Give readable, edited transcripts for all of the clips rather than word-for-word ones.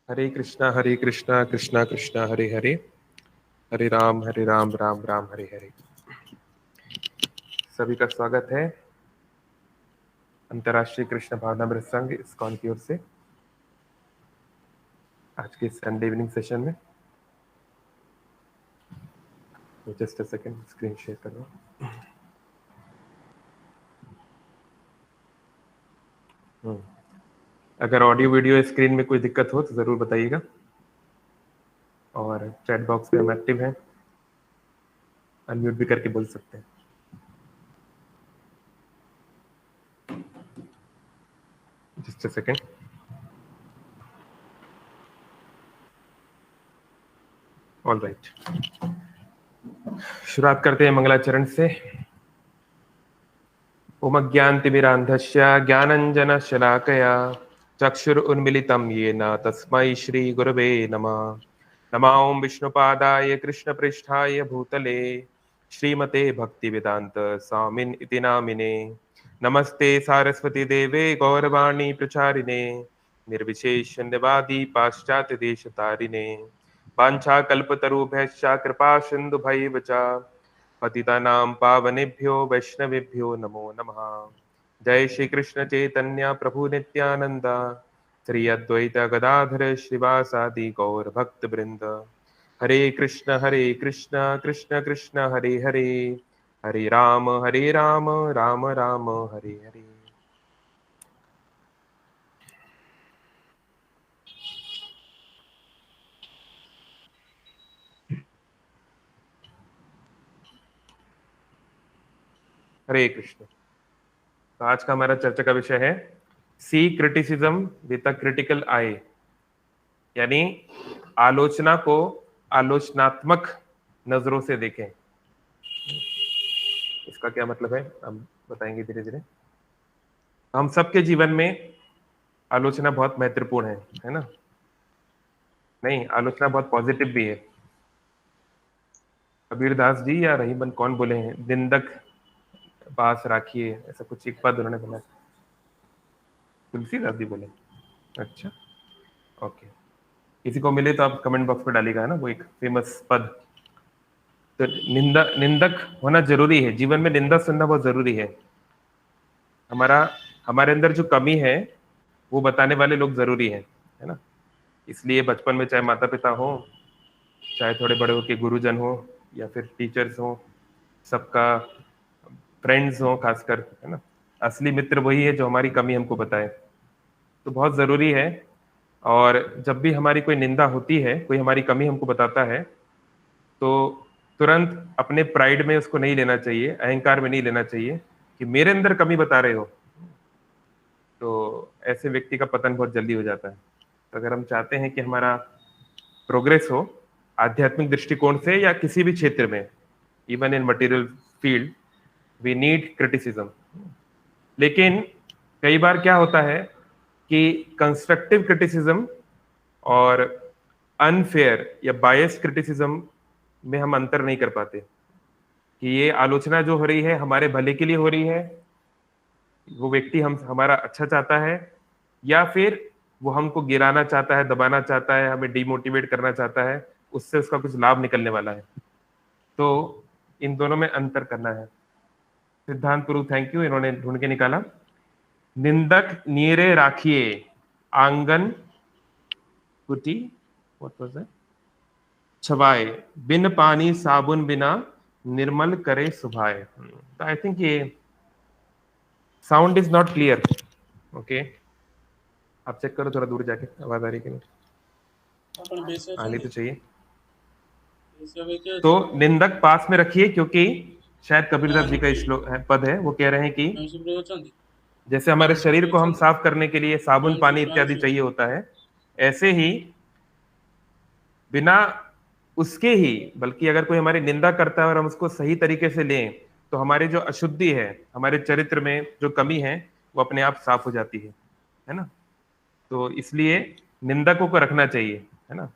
हरे कृष्णा कृष्णा कृष्णा हरे हरे, हरे राम राम राम हरे हरे। सभी का स्वागत है अंतर्राष्ट्रीय कृष्ण भावनामृत संघ इस्कॉन की ओर से आज के संडे इवनिंग सेशन में। Just a second, screen share कर रहा हूँ। अगर ऑडियो वीडियो स्क्रीन में कोई दिक्कत हो तो जरूर बताइएगा, और चैट बॉक्स में हम एक्टिव हैं, अनम्यूट भी करके बोल सकते हैं। Just a second. All right, शुरुआत करते हैं मंगलाचरण से। ओम अज्ञानतिमिरान्धस्य ज्ञानञ्जनशलाकया चक्षुरुन्मिलितं येन तस्मै श्रीगुरवे नमः। नमः ॐ विष्णुपादाय कृष्णपृष्ठाय भूतले श्रीमते भक्तिवेदान्त स्वामिन् इति नामिने। नमस्ते सारस्वती देवे गौरवाणी प्रचारिणे निर्विशेषण्यवादी पाश्चात्यदेशतारिणे। वाञ्छाकल्पतरुभ्यश्च कृपा सिन्धुभैव च पतितानां पावनेभ्यो वैष्णवेभ्यो नमो नमः। जय श्री कृष्ण चैतन्य प्रभु नित्यानंद श्री अद्वैत गदाधर श्रीवासादि गौर भक्त वृंद। हरे कृष्ण कृष्ण कृष्ण हरे हरे, हरे राम राम राम हरे हरे। हरे कृष्ण। तो आज का हमारा चर्चा का विषय है सी क्रिटिसिज्म विद अ क्रिटिकल आई, यानी आलोचना को आलोचनात्मक नजरों से देखें। इसका क्या मतलब है हम बताएंगे धीरे धीरे। हम सबके जीवन में आलोचना बहुत महत्वपूर्ण है ना? नहीं, आलोचना बहुत पॉजिटिव भी है। कबीर दास जी या रहीमन कौन बोले हैं, निंदक पास राखिए, ऐसा कुछ एक पद उन्होंने बोला। तुलसीदास जी बोले? अच्छा, ओके। किसी को मिले तो आप कमेंट बॉक्स में डालिएगा, है ना, वो एक फेमस पद। तो निंदक होना जरूरी है, जीवन में निंदा सुनना बहुत जरूरी है। हमारे अंदर जो कमी है वो बताने वाले लोग जरूरी है ना? इसलिए बचपन में चाहे माता पिता हो, चाहे थोड़े बड़े हो के गुरुजन हो, या फिर टीचर्स हो, सबका फ्रेंड्स हो खासकर, है ना, असली मित्र वही है जो हमारी कमी हमको बताए। तो बहुत जरूरी है। और जब भी हमारी कोई निंदा होती है, कोई हमारी कमी हमको बताता है, तो तुरंत अपने प्राइड में उसको नहीं लेना चाहिए, अहंकार में नहीं लेना चाहिए कि मेरे अंदर कमी बता रहे हो। तो ऐसे व्यक्ति का पतन बहुत जल्दी हो जाता है। तो अगर हम चाहते हैं कि हमारा प्रोग्रेस हो आध्यात्मिक दृष्टिकोण से या किसी भी क्षेत्र में, even in material field, we need criticism. लेकिन कई बार क्या होता है कि कंस्ट्रक्टिव क्रिटिसिज्म और अनफेयर या बायस क्रिटिसिज्म में हम अंतर नहीं कर पाते कि ये आलोचना जो हो रही है हमारे भले के लिए हो रही है, वो व्यक्ति हमारा अच्छा चाहता है, या फिर वो हमको गिराना चाहता है, दबाना चाहता है, हमें डिमोटिवेट करना चाहता है, उससे उसका कुछ लाभ निकलने वाला है। तो इन दोनों में अंतर करना है। सिद्धांत पुरु, थैंक यू, इन्होंने ढूंढ के निकाला। निंदक नीरे राखिए आंगन कुटी, व्हाट वाज दैट, छवाए बिन पानी साबुन बिना निर्मल करे सुभाए। तो आई थिंक ये sound is not clear. Okay, आप चेक करो थोड़ा दूर जाके, आवाज आ रही है कि नहीं? आनी तो चाहिए। तो निंदक पास में रखिए, क्योंकि शायद कबीरदास जी का श्लोक है, पद है, वो कह रहे हैं कि जैसे हमारे शरीर को हम साफ करने के लिए साबुन पानी इत्यादि चाहिए होता है, ऐसे ही बिना उसके ही, बल्कि अगर कोई हमारी निंदा करता है और हम उसको सही तरीके से लें, तो हमारी जो अशुद्धि है, हमारे चरित्र में जो कमी है, वो अपने आप साफ हो जाती है ना? तो इसलिए निंदकों को रखना चाहिए, है ना?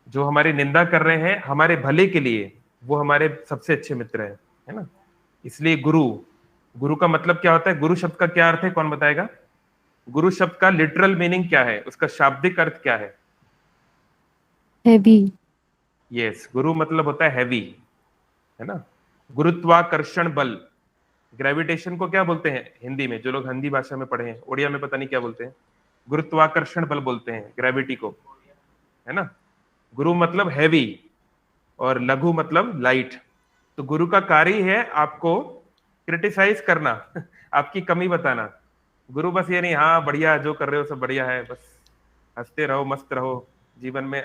जो हमारी निंदा कर रहे हैं हमारे भले के लिए, वो हमारे सबसे अच्छे मित्र है ना? इसलिए गुरु का मतलब क्या होता है? गुरु शब्द का क्या अर्थ है, कौन बताएगा? गुरु शब्द का लिटरल मीनिंग क्या है, उसका शाब्दिक अर्थ क्या है? हैवी। यस, गुरु मतलब होता है हैवी, है ना। गुरुत्वाकर्षण बल, ग्रेविटेशन को क्या बोलते हैं हिंदी में, जो लोग हिंदी भाषा में पढ़े हैं, उड़िया में पता नहीं क्या बोलते हैं। गुरुत्वाकर्षण बल बोलते हैं ग्रेविटी को, है ना। गुरु मतलब हैवी और लघु मतलब लाइट। तो गुरु का कार्य ही है आपको क्रिटिसाइज करना आपकी कमी बताना। गुरु बस ये नहीं, हाँ बढ़िया जो कर रहे हो सब बढ़िया है, बस हंसते रहो मस्त रहो जीवन में।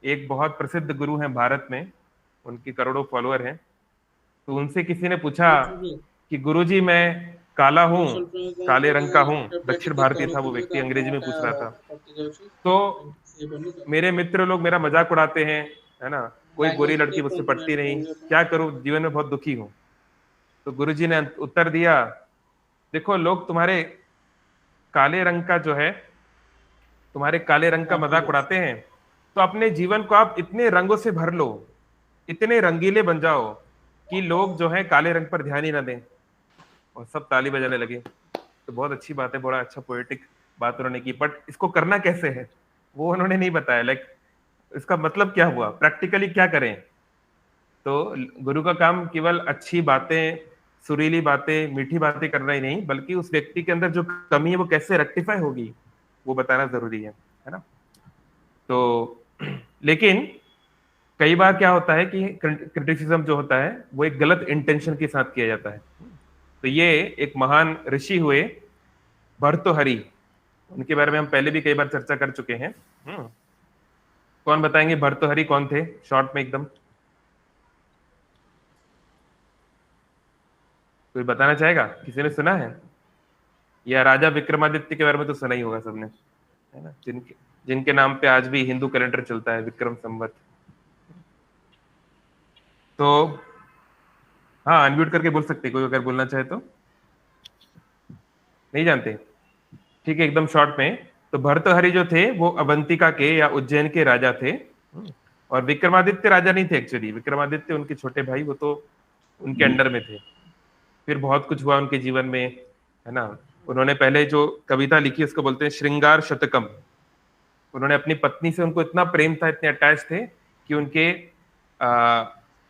एक बहुत प्रसिद्ध गुरु हैं भारत में, उनके करोड़ों फॉलोअर हैं। तो उनसे किसी ने पूछा कि गुरुजी मैं काला हूं, काले रंग का हूं, दक्षिण भारतीय था वो व्यक्ति, अंग्रेजी में पूछ रहा था। तो मेरे मित्र लोग मेरा मजाक उड़ाते हैं, है ना, कोई गोरी लड़की मुझसे पटती नहीं, क्या करूं, जीवन में बहुत दुखी हूं। तो गुरुजी ने उत्तर दिया, देखो लोग तुम्हारे काले रंग का जो है, तुम्हारे काले रंग का मजाक उड़ाते हैं, तो अपने जीवन को आप इतने रंगों से भर लो, इतने रंगीले बन जाओ कि लोग जो है काले रंग पर ध्यान ही ना दें। और सब ताली बजाने लगे। तो बहुत अच्छी बात है, बड़ा अच्छा पोएटिक बात उन्होंने की, बट इसको करना कैसे है वो उन्होंने नहीं बताया। लाइक इसका मतलब क्या हुआ, प्रैक्टिकली क्या करें। तो गुरु का काम केवल अच्छी बातें, सुरीली बातें, मीठी बातें करना ही नहीं, बल्कि उस व्यक्ति के अंदर जो कमी है वो कैसे रेक्टिफाई होगी वो बताना जरूरी है ना। तो लेकिन कई बार क्या होता है कि क्रिटिसिज्म जो होता है वो एक गलत इंटेंशन के साथ किया जाता है। तो ये एक महान ऋषि हुए भर्तृहरि, उनके बारे में हम पहले भी कई बार चर्चा कर चुके हैं। कौन बताएंगे भर्तृहरि कौन थे, शॉर्ट में एकदम, कोई बताना चाहेगा, किसी ने सुना है? या राजा विक्रमादित्य के बारे में तो सुना ही होगा सबने, है ना, जिनके जिनके नाम पे आज भी हिंदू कैलेंडर चलता है, विक्रम संवत। तो हाँ, अनम्यूट करके बोल सकते कोई अगर बोलना चाहे तो। नहीं जानते? ठीक है, एकदम शॉर्ट में। तो भर्तृहरि जो थे वो अवंतिका के या उज्जैन के राजा थे। और विक्रमादित्य राजा नहीं थे एक्चुअली, विक्रमादित्य उनके छोटे भाई, वो तो उनके अंडर में थे। फिर बहुत कुछ हुआ उनके जीवन में, है ना। उन्होंने पहले जो कविता लिखी उसको बोलते हैं श्रृंगार शतकम। उन्होंने अपनी पत्नी से, उनको इतना प्रेम था, इतने अटैच थे कि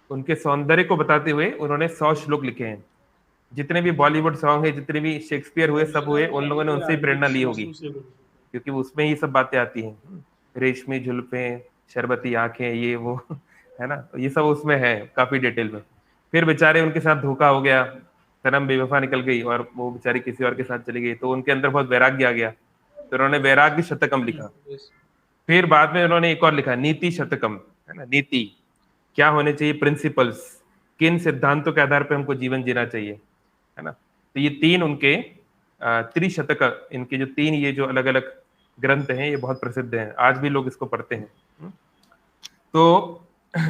उनके सौंदर्य को बताते हुए उन्होंने 100 श्लोक लिखे हैं। जितने भी बॉलीवुड सॉन्ग है, जितने भी शेक्सपियर हुए, सब हुए उन लोगों ने उनसे ही प्रेरणा ली होगी, क्योंकि वो उसमें ही सब बातें आती हैं। रेशमी जुल्फें, शरबती आंखें, ये वो है ना, तो ये सब उसमें है काफी डिटेल में। फिर बेचारे उनके साथ धोखा हो गया, सनम बेवफा निकल गई और वो बेचारी किसी और के साथ चली गई, तो उनके अंदर बहुत वैराग्य आ गया, तो उन्होंने वैराग्य शतकम लिखा। फिर बाद में उन्होंने एक और लिखा नीति शतकम, है ना, नीति क्या होने चाहिए, प्रिंसिपल्स, किन सिद्धांतों के आधार पर हमको जीवन जीना चाहिए, है ना। तो ये तीन उनके त्रिशतक, इनके जो तीन ये जो अलग अलग ग्रंथ हैं ये बहुत प्रसिद्ध हैं, आज भी लोग इसको पढ़ते हैं। तो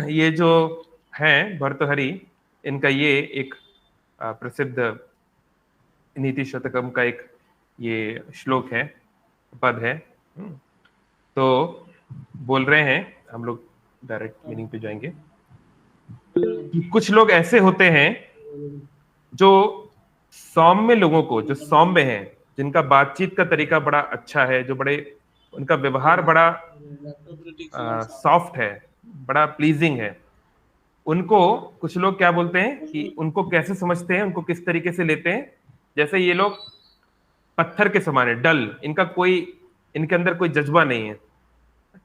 ये जो हैं भर्तृहरि, इनका ये एक प्रसिद्ध नीति शतकम का एक ये श्लोक है, पद है। तो बोल रहे हैं, हम लोग डायरेक्ट मीनिंग पे जाएंगे कि कुछ लोग ऐसे होते हैं जो सौम्य लोगों को, जो सौम्य हैं, जिनका बातचीत का तरीका बड़ा अच्छा है, जो बड़े, उनका व्यवहार बड़ा सॉफ्ट है, बड़ा प्लीजिंग है, उनको कुछ लोग क्या बोलते हैं कि उनको कैसे समझते हैं, उनको किस तरीके से लेते हैं, जैसे ये लोग पत्थर के समान है, डल, इनका कोई, इनके अंदर कोई जज्बा नहीं है,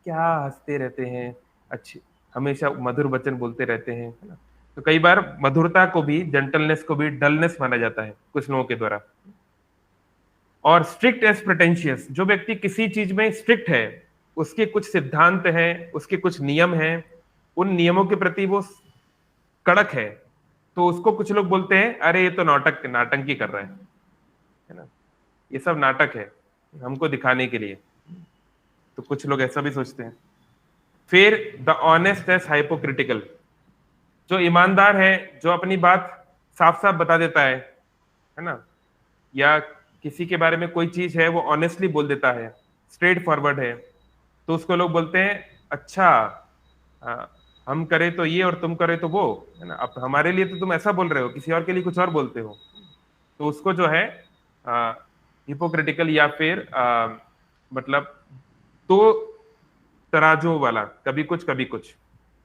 क्या हंसते रहते हैं, अच्छे, हमेशा मधुर वचन बोलते रहते हैं, है ना। तो कई बार मधुरता को भी, जेंटलनेस को भी डलनेस माना जाता है कुछ लोगों के द्वारा। और स्ट्रिक्ट एज प्रिटेंशियस, जो व्यक्ति किसी चीज में स्ट्रिक्ट है, उसके कुछ सिद्धांत हैं, उसके कुछ नियम हैं, उन नियमों के प्रति वो कड़क है, तो उसको कुछ लोग बोलते हैं अरे ये तो नाटंकी कर रहा है ना, ये सब नाटक है हमको दिखाने के लिए। तो कुछ लोग ऐसा भी सोचते हैं। फिर द ऑनेस्ट एज हाइपोक्रिटिकल, जो ईमानदार है, जो अपनी बात साफ साफ बता देता है ना, या किसी के बारे में कोई चीज है वो ऑनेस्टली बोल देता है, स्ट्रेट फॉरवर्ड है, तो उसको लोग बोलते हैं अच्छा, आ, हम करे तो ये और तुम करे तो वो, है ना, अब हमारे लिए तो तुम ऐसा बोल रहे हो, किसी और के लिए कुछ और बोलते हो, तो उसको जो है हिपोक्रिटिकल या फिर मतलब, तो तराजू वाला, कभी कुछ कभी कुछ,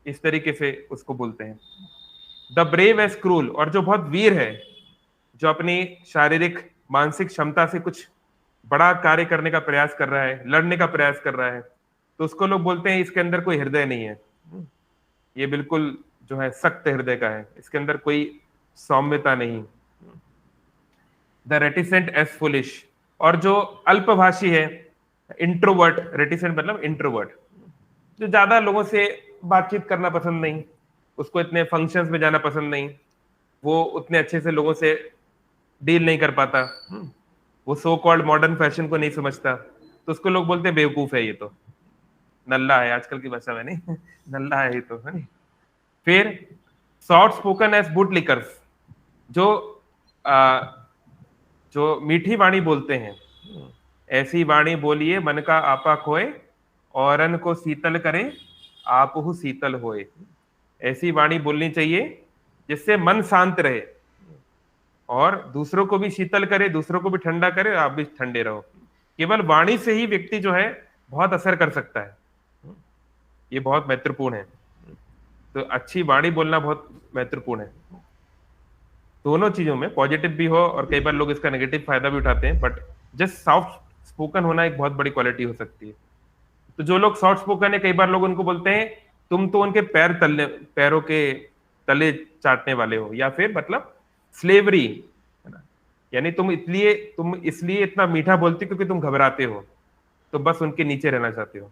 इस तरीके से उसको बोलते हैं। द ब्रेव एज क्रूल, और जो बहुत वीर है, जो अपनी शारीरिक मानसिक क्षमता से कुछ बड़ा कार्य करने का प्रयास कर रहा है, लड़ने का प्रयास कर रहा है, तो उसको लोग बोलते हैं इसके अंदर कोई हृदय नहीं है, ये बिल्कुल जो है सख्त हृदय का है, इसके अंदर कोई सौम्यता नहीं। द रेटिसेंट एज फुलिश, और जो अल्पभाषी है, इंट्रोवर्ट, रेटिसेंट मतलब इंट्रोवर्ट, जो ज्यादा लोगों से बातचीत करना पसंद नहीं, उसको इतने फंक्शंस में जाना पसंद नहीं, वो उतने अच्छे से लोगों से डील नहीं कर पाता, वो सो कॉल्ड मॉडर्न फैशन को नहीं समझता, तो उसको लोग बोलते हैं बेवकूफ है, ये तो नल्ला है, आजकल की भाषा में नहीं नल्ला है ये तो, है नहीं। फिर सॉफ्ट स्पोकन एज बुट लिकर्स, जो जो मीठी वाणी बोलते हैं, ऐसी वाणी बोलिए मन का आपा खोए, औरन को शीतल करे आपहु शीतल होए। ऐसी वाणी बोलनी चाहिए जिससे मन शांत रहे और दूसरों को भी शीतल करे, दूसरों को भी ठंडा करे, आप भी ठंडे रहो। केवल वाणी से ही व्यक्ति जो है बहुत असर कर सकता है, ये बहुत महत्वपूर्ण है। तो अच्छी वाणी बोलना बहुत महत्वपूर्ण है, दोनों चीजों में, पॉजिटिव भी हो और कई बार लोग इसका नेगेटिव फायदा भी उठाते हैं, बट जस्ट सॉफ्ट स्पोकन होना एक बहुत बड़ी क्वालिटी हो सकती है। तो जो लोग सॉफ्ट स्पोकन है, कई बार लोग उनको बोलते हैं तुम तो उनके पैरों के तले चाटने वाले हो, या फिर मतलब स्लेवरी, है ना, यानी तुम इसलिए इतना मीठा बोलते हो क्योंकि तुम घबराते हो, तो बस उनके नीचे रहना चाहते हो।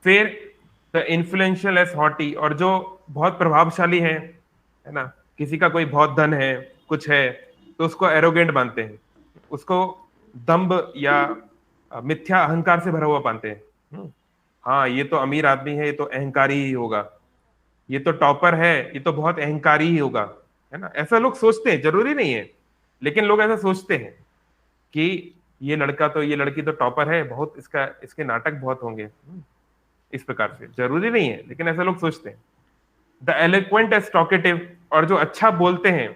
फिर द इन्फ्लुएंशियल एज हॉटी, और जो बहुत प्रभावशाली है ना, किसी का कोई बहुत धन है, कुछ है, तो उसको एरोगेंट मानते हैं, उसको दम्भ या मिथ्या अहंकार से भरा हुआ मानते हैं। हाँ, ये तो अमीर आदमी है, ये तो अहंकारी ही होगा, ये तो टॉपर है, ये तो बहुत अहंकारी ही होगा, है ना, ऐसा लोग सोचते हैं, जरूरी नहीं है, लेकिन लोग ऐसा सोचते हैं कि ये लड़की तो टॉपर है, बहुत इसके नाटक बहुत होंगे, इस प्रकार से, जरूरी नहीं है, लेकिन ऐसा लोग सोचते हैं। द एलोक्वेंट एज टॉकेटिव, और जो अच्छा बोलते हैं,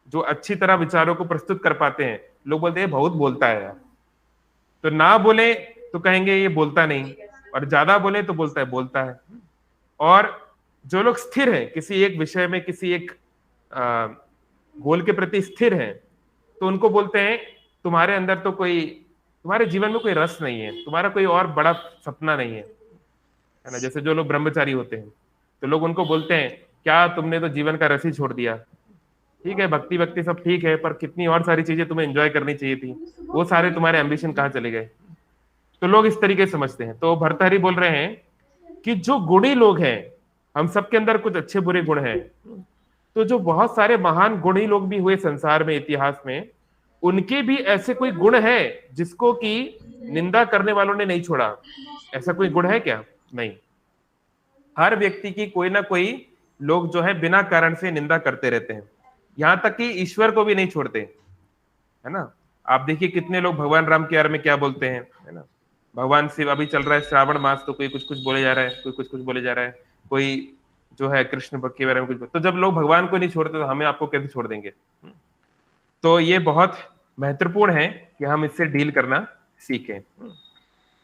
जो अच्छी तरह विचारों को प्रस्तुत कर पाते हैं, लोग बोलते हैं बहुत बोलता है यार, तो ना बोले तो कहेंगे ये बोलता नहीं, और ज्यादा बोले तो बोलता है। और जो लोग स्थिर हैं किसी एक विषय में, किसी एक गोल के प्रति स्थिर हैं, तो उनको बोलते हैं तुम्हारे अंदर तो तुम्हारे जीवन में कोई रस नहीं है, तुम्हारा कोई और बड़ा सपना नहीं है ना। जैसे जो लोग ब्रह्मचारी होते हैं, तो लोग उनको बोलते हैं क्या तुमने तो जीवन का रस ही छोड़ दिया, ठीक है भक्ति सब ठीक है, पर कितनी और सारी चीजें तुम्हें एंजॉय करनी चाहिए थी, वो सारे तुम्हारे एम्बिशन कहाँ चले गए। तो लोग इस तरीके से समझते हैं। तो भर्तहरि बोल रहे हैं कि जो गुणी लोग हैं, हम सबके अंदर कुछ अच्छे बुरे गुण हैं, तो जो बहुत सारे महान गुणी लोग भी हुए संसार में, इतिहास में, उनके भी ऐसे कोई गुण है जिसको कि निंदा करने वालों ने नहीं छोड़ा। ऐसा कोई गुण है क्या? नहीं। हर व्यक्ति की कोई ना कोई लोग जो है बिना कारण से निंदा करते रहते हैं, यहां तक कि ईश्वर को भी नहीं छोड़ते, है ना। आप देखिए कितने लोग भगवान राम के बारे में क्या बोलते हैं, है ना। भगवान शिव, अभी चल रहा है श्रावण मास, तो कोई कुछ कुछ बोले जा रहा है, कोई कुछ कुछ बोले जा रहा है, कोई जो है कृष्ण भक्त के बारे में कुछ। तो जब लोग भगवान को नहीं छोड़ते तो हमें आपको कैसे छोड़ देंगे। तो ये बहुत महत्वपूर्ण है कि हम इससे डील करना सीखें।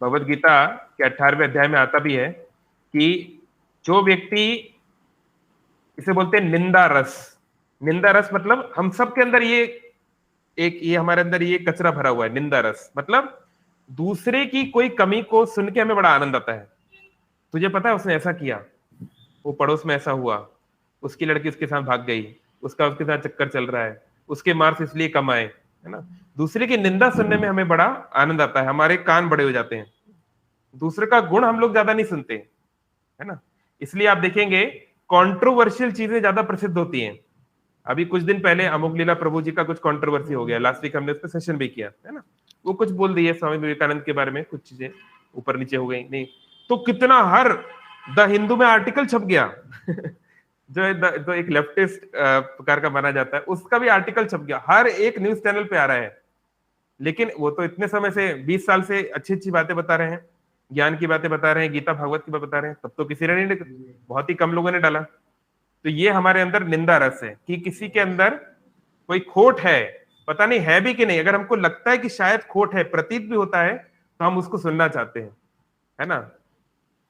भगवत गीता के 18वें अध्याय में आता भी है कि जो व्यक्ति, इसे बोलते हैं निंदा रस। निंदा रस मतलब हम सब के अंदर ये हमारे अंदर ये कचरा भरा हुआ है। निंदा रस मतलब दूसरे की कोई कमी को सुन के हमें बड़ा आनंद आता है। तुझे पता है उसने ऐसा किया, वो पड़ोस में ऐसा हुआ, उसकी लड़की उसके साथ भाग गई, उसका उसके साथ चक्कर चल रहा है, उसके मार्क्स इसलिए कम आए, है ना। दूसरे की निंदा सुनने में हमें बड़ा आनंद आता है, हमारे कान बड़े हो जाते हैं। दूसरे का गुण हम लोग ज्यादा नहीं सुनते, है ना। इसलिए आप देखेंगे कंट्रोवर्शियल चीजें ज्यादा प्रसिद्ध होती हैं। अभी कुछ दिन पहले अमोघ लीला प्रभु जी का कुछ कंट्रोवर्सी हो गया, लास्ट वीक हमने उस पर सेशन भी किया, है ना। वो कुछ बोल दिए स्वामी विवेकानंद के बारे में, कुछ चीजें ऊपर नीचे हो गई, नहीं तो कितना हर द हिंदू में आर्टिकल छप गया जो एक लेफ्टिस्ट प्रकार का माना जाता है, उसका भी आर्टिकल छप गया, हर एक न्यूज चैनल पे आ रहा है। लेकिन वो तो इतने समय से 20 साल से अच्छी अच्छी बातें बता रहे हैं, ज्ञान की बातें बता रहे हैं, गीता भागवत की बात बता रहे हैं, तब तो किसी ने नहीं, बहुत ही कम लोगों ने डाला। तो ये हमारे अंदर निंदा रस है कि किसी के अंदर कोई खोट है, पता नहीं है भी कि नहीं, अगर हमको लगता है कि शायद खोट है, प्रतीत भी होता है, तो हम उसको सुनना चाहते हैं, है ना।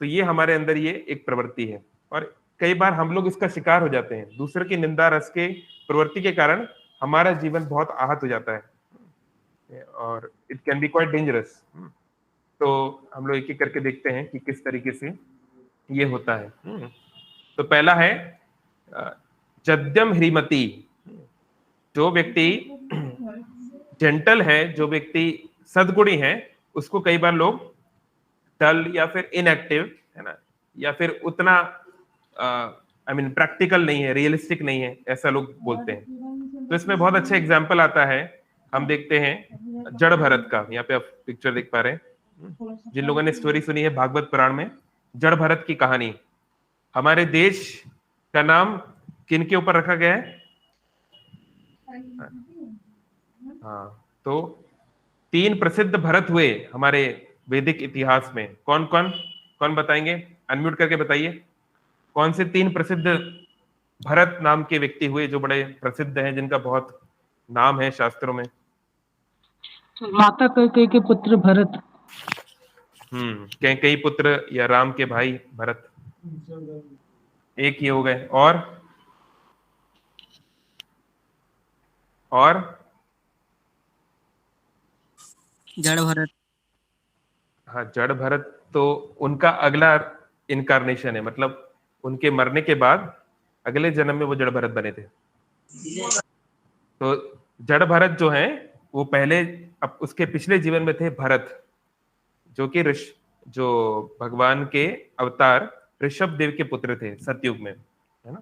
तो ये हमारे अंदर ये एक प्रवृत्ति है, और कई बार हम लोग इसका शिकार हो जाते हैं। दूसरे की निंदा रस के प्रवृत्ति के कारण हमारा जीवन बहुत आहत हो जाता है, और it can be quite dangerous. तो हम लोग एक एक करके देखते हैं कि किस तरीके से ये होता है। तो पहला है जद्यम ह्रीमती। जो व्यक्ति जेंटल है, जो व्यक्ति सद्गुणी है, उसको कई बार लोग डल या फिर इनएक्टिव, है ना, या फिर उतना आई मीन प्रैक्टिकल नहीं है, रियलिस्टिक नहीं है, ऐसा लोग बोलते हैं। तो इसमें बहुत अच्छा एग्जाम्पल आता है, हम देखते हैं जड़ भरत का। यहाँ पे आप पिक्चर देख पा रहे हैं। जिन लोगों ने स्टोरी सुनी है भागवत पुराण में, जड़ भरत की कहानी, हमारे देश का नाम किन के ऊपर रखा गया है? हाँ, तो 3 प्रसिद्ध भरत हुए हमारे वैदिक इतिहास में। कौन कौन कौन बताएंगे? अनम्यूट करके बताइए, कौन से 3 प्रसिद्ध भरत नाम के व्यक्ति हुए जो बड़े प्रसिद्ध हैं, जिनका बहुत नाम है शास्त्रों में? माता कैकेयी के पुत्र भरत। कैकेयी पुत्र या राम के भाई भरत, एक ही हो गए। और जड़ भरत। हाँ, जड़ भरत तो उनका अगला इनकारनेशन है, मतलब उनके मरने के बाद अगले जन्म में वो जड़ भरत बने थे। तो जड़ भरत जो है वो पहले, अब उसके पिछले जीवन में थे भरत, जो कि जो भगवान के अवतार ऋषभ देव के पुत्र थे सतयुग में, है ना,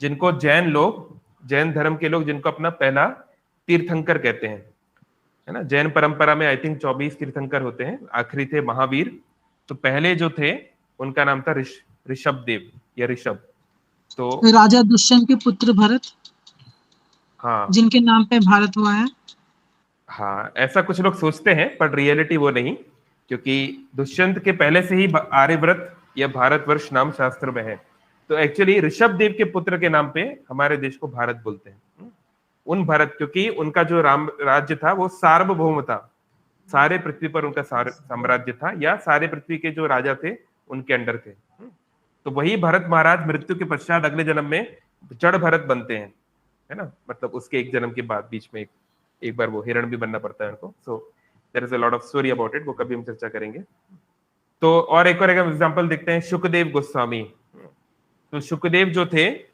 जिनको जैन लोग, जैन धर्म के लोग जिनको अपना पहला तीर्थंकर कहते हैं, है ना। जैन परंपरा में आई थिंक 24 तीर्थंकर होते हैं, आखिरी थे महावीर। तो पहले जो थे उनका नाम था ऋषभ देव या ऋषभ। तो राजा दुष्यंत के पुत्र भरत, हाँ, जिनके नाम पे भारत हुआ है। हाँ, ऐसा कुछ लोग सोचते हैं, पर रियलिटी वो नहीं, क्योंकि दुष्यंत के पहले से ही आर्यव्रत या भारतवर्ष नाम शास्त्र में है। तो एक्चुअली ऋषभ देव के पुत्र के नाम पे हमारे देश को भारत बोलते हैं। उन भरत, क्योंकि उनका जो राम राज्य था वो सार्वभौम था, सारे पृथ्वी पर उनका साम्राज्य था, या सारे पृथ्वी के जो राजा थे उनके अंडर थे। तो वही भरत महाराज मृत्यु के पश्चात अगले जन्म में जड़ भरत बनते हैं, है ना, मतलब उसके एक जन्म के बाद बीच में एक बार वो हिरण भी बनना पड़ता है उनको। So there is a lot of story about it, वो कभी हम चर्चा करेंगे। तो और एक एग्जांपल देखते हैं, शुकदेव गोस्वामी। तो शुकदेव जो थे,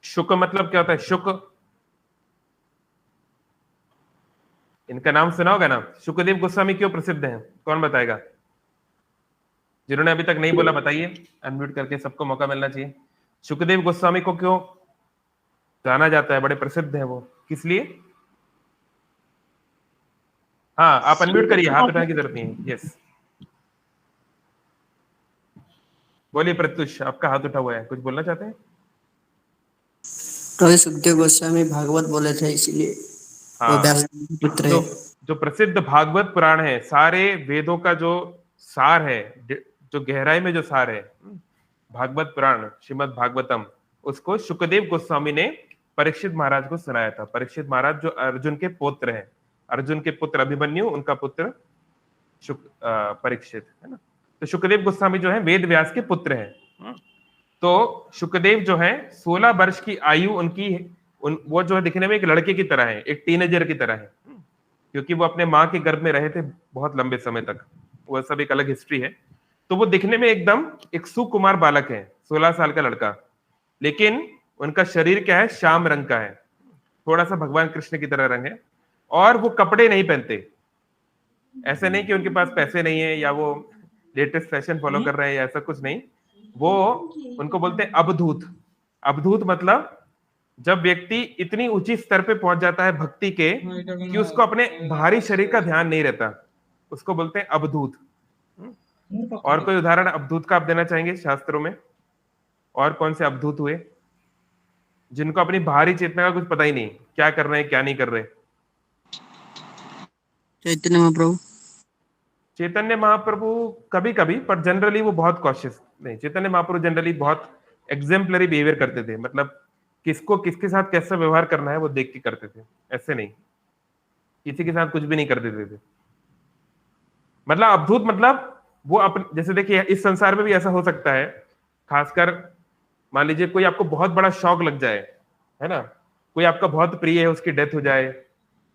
शुक मतलब क्या होता है? शुक, इनका नाम सुना होगा ना। शुकदेव गोस्वामी क्यों प्रसिद्ध हैं? कौन बताएगा? जिन्होंने अभी तक नहीं बोला बताइए, अनम्यूट करके, सबको मौका मिलना चाहिए। शुकदेव गोस्वामी को क्यों जाना जाता है, बड़े प्रसिद्ध हैं वो, किस लिए? हाँ, आप अनम्यूट करिए, हाथ उठाने की जरूरत नहीं है। यस, बोलिए प्रत्युष, आपका हाथ उठा हुआ है, कुछ बोलना चाहते हैं? तो सुखदेव गोस्वामी भागवत बोले थे, इसीलिए वो व्यास पुत्र है। जो प्रसिद्ध भागवत पुराण है, सारे वेदों का जो सार है, जो गहराई में जो सार है, भागवत पुराण, श्रीमद् भागवतम, उसको शुकदेव गोस्वामी ने परीक्षित महाराज को सुनाया था। परीक्षित महाराज जो अर्जुन के पुत्र हैं, अर्जुन के पुत्र अभिमन्यु, उनका पुत्र परीक्षित, है ना। तो शुकदेव गोस्वामी जो है वेद व्यास के पुत्र हैं। तो शुकदेव जो है 16 वर्ष की आयु उनकी, वो जो है दिखने में एक लड़के की तरह है, एक टीनेजर की तरह है, क्योंकि वो अपने माँ के गर्भ में रहे थे बहुत लंबे समय तक। वो सब एक अलग हिस्ट्री है। तो वो दिखने में एकदम एक सुकुमार बालक है, 16 साल का लड़का, लेकिन उनका शरीर क्या है? श्याम रंग का है, थोड़ा सा भगवान कृष्ण की तरह रंग है। और वो कपड़े नहीं पहनते। ऐसे नहीं कि उनके पास पैसे नहीं है या वो लेटेस्ट फैशन फॉलो कर रहे हैं, या ऐसा कुछ नहीं। वो, उनको बोलते हैं अवधूत। अवधूत मतलब जब व्यक्ति इतनी ऊंची स्तर पे पहुंच जाता है भक्ति के कि उसको अपने बाहरी शरीर का ध्यान नहीं रहता, उसको बोलते हैं अवधूत। और कोई उदाहरण अवधूत का आप देना चाहेंगे शास्त्रों में? और कौन से अवधूत हुए जिनको अपनी बाहरी चेतना का कुछ पता ही नहीं, क्या कर रहे हैं क्या नहीं कर रहे? चैतन्य महाप्रभु। चैतन्य महाप्रभु कभी कभी, पर जनरली वो बहुत कॉशियस नहीं। चैतन्य महाप्रभु जनरली बहुत एग्जेम्पलरी बिहेवियर करते थे, मतलब किसको किसके साथ कैसा व्यवहार करना है वो देख के करते थे, ऐसे नहीं किसी के साथ कुछ भी नहीं कर देते थे। मतलब अवधूत मतलब वो अपने, जैसे देखिए इस संसार में भी ऐसा हो सकता है, खासकर मान लीजिए कोई आपको बहुत बड़ा शौक लग जाए, है ना, कोई आपका बहुत प्रिय है, उसकी डेथ हो जाए,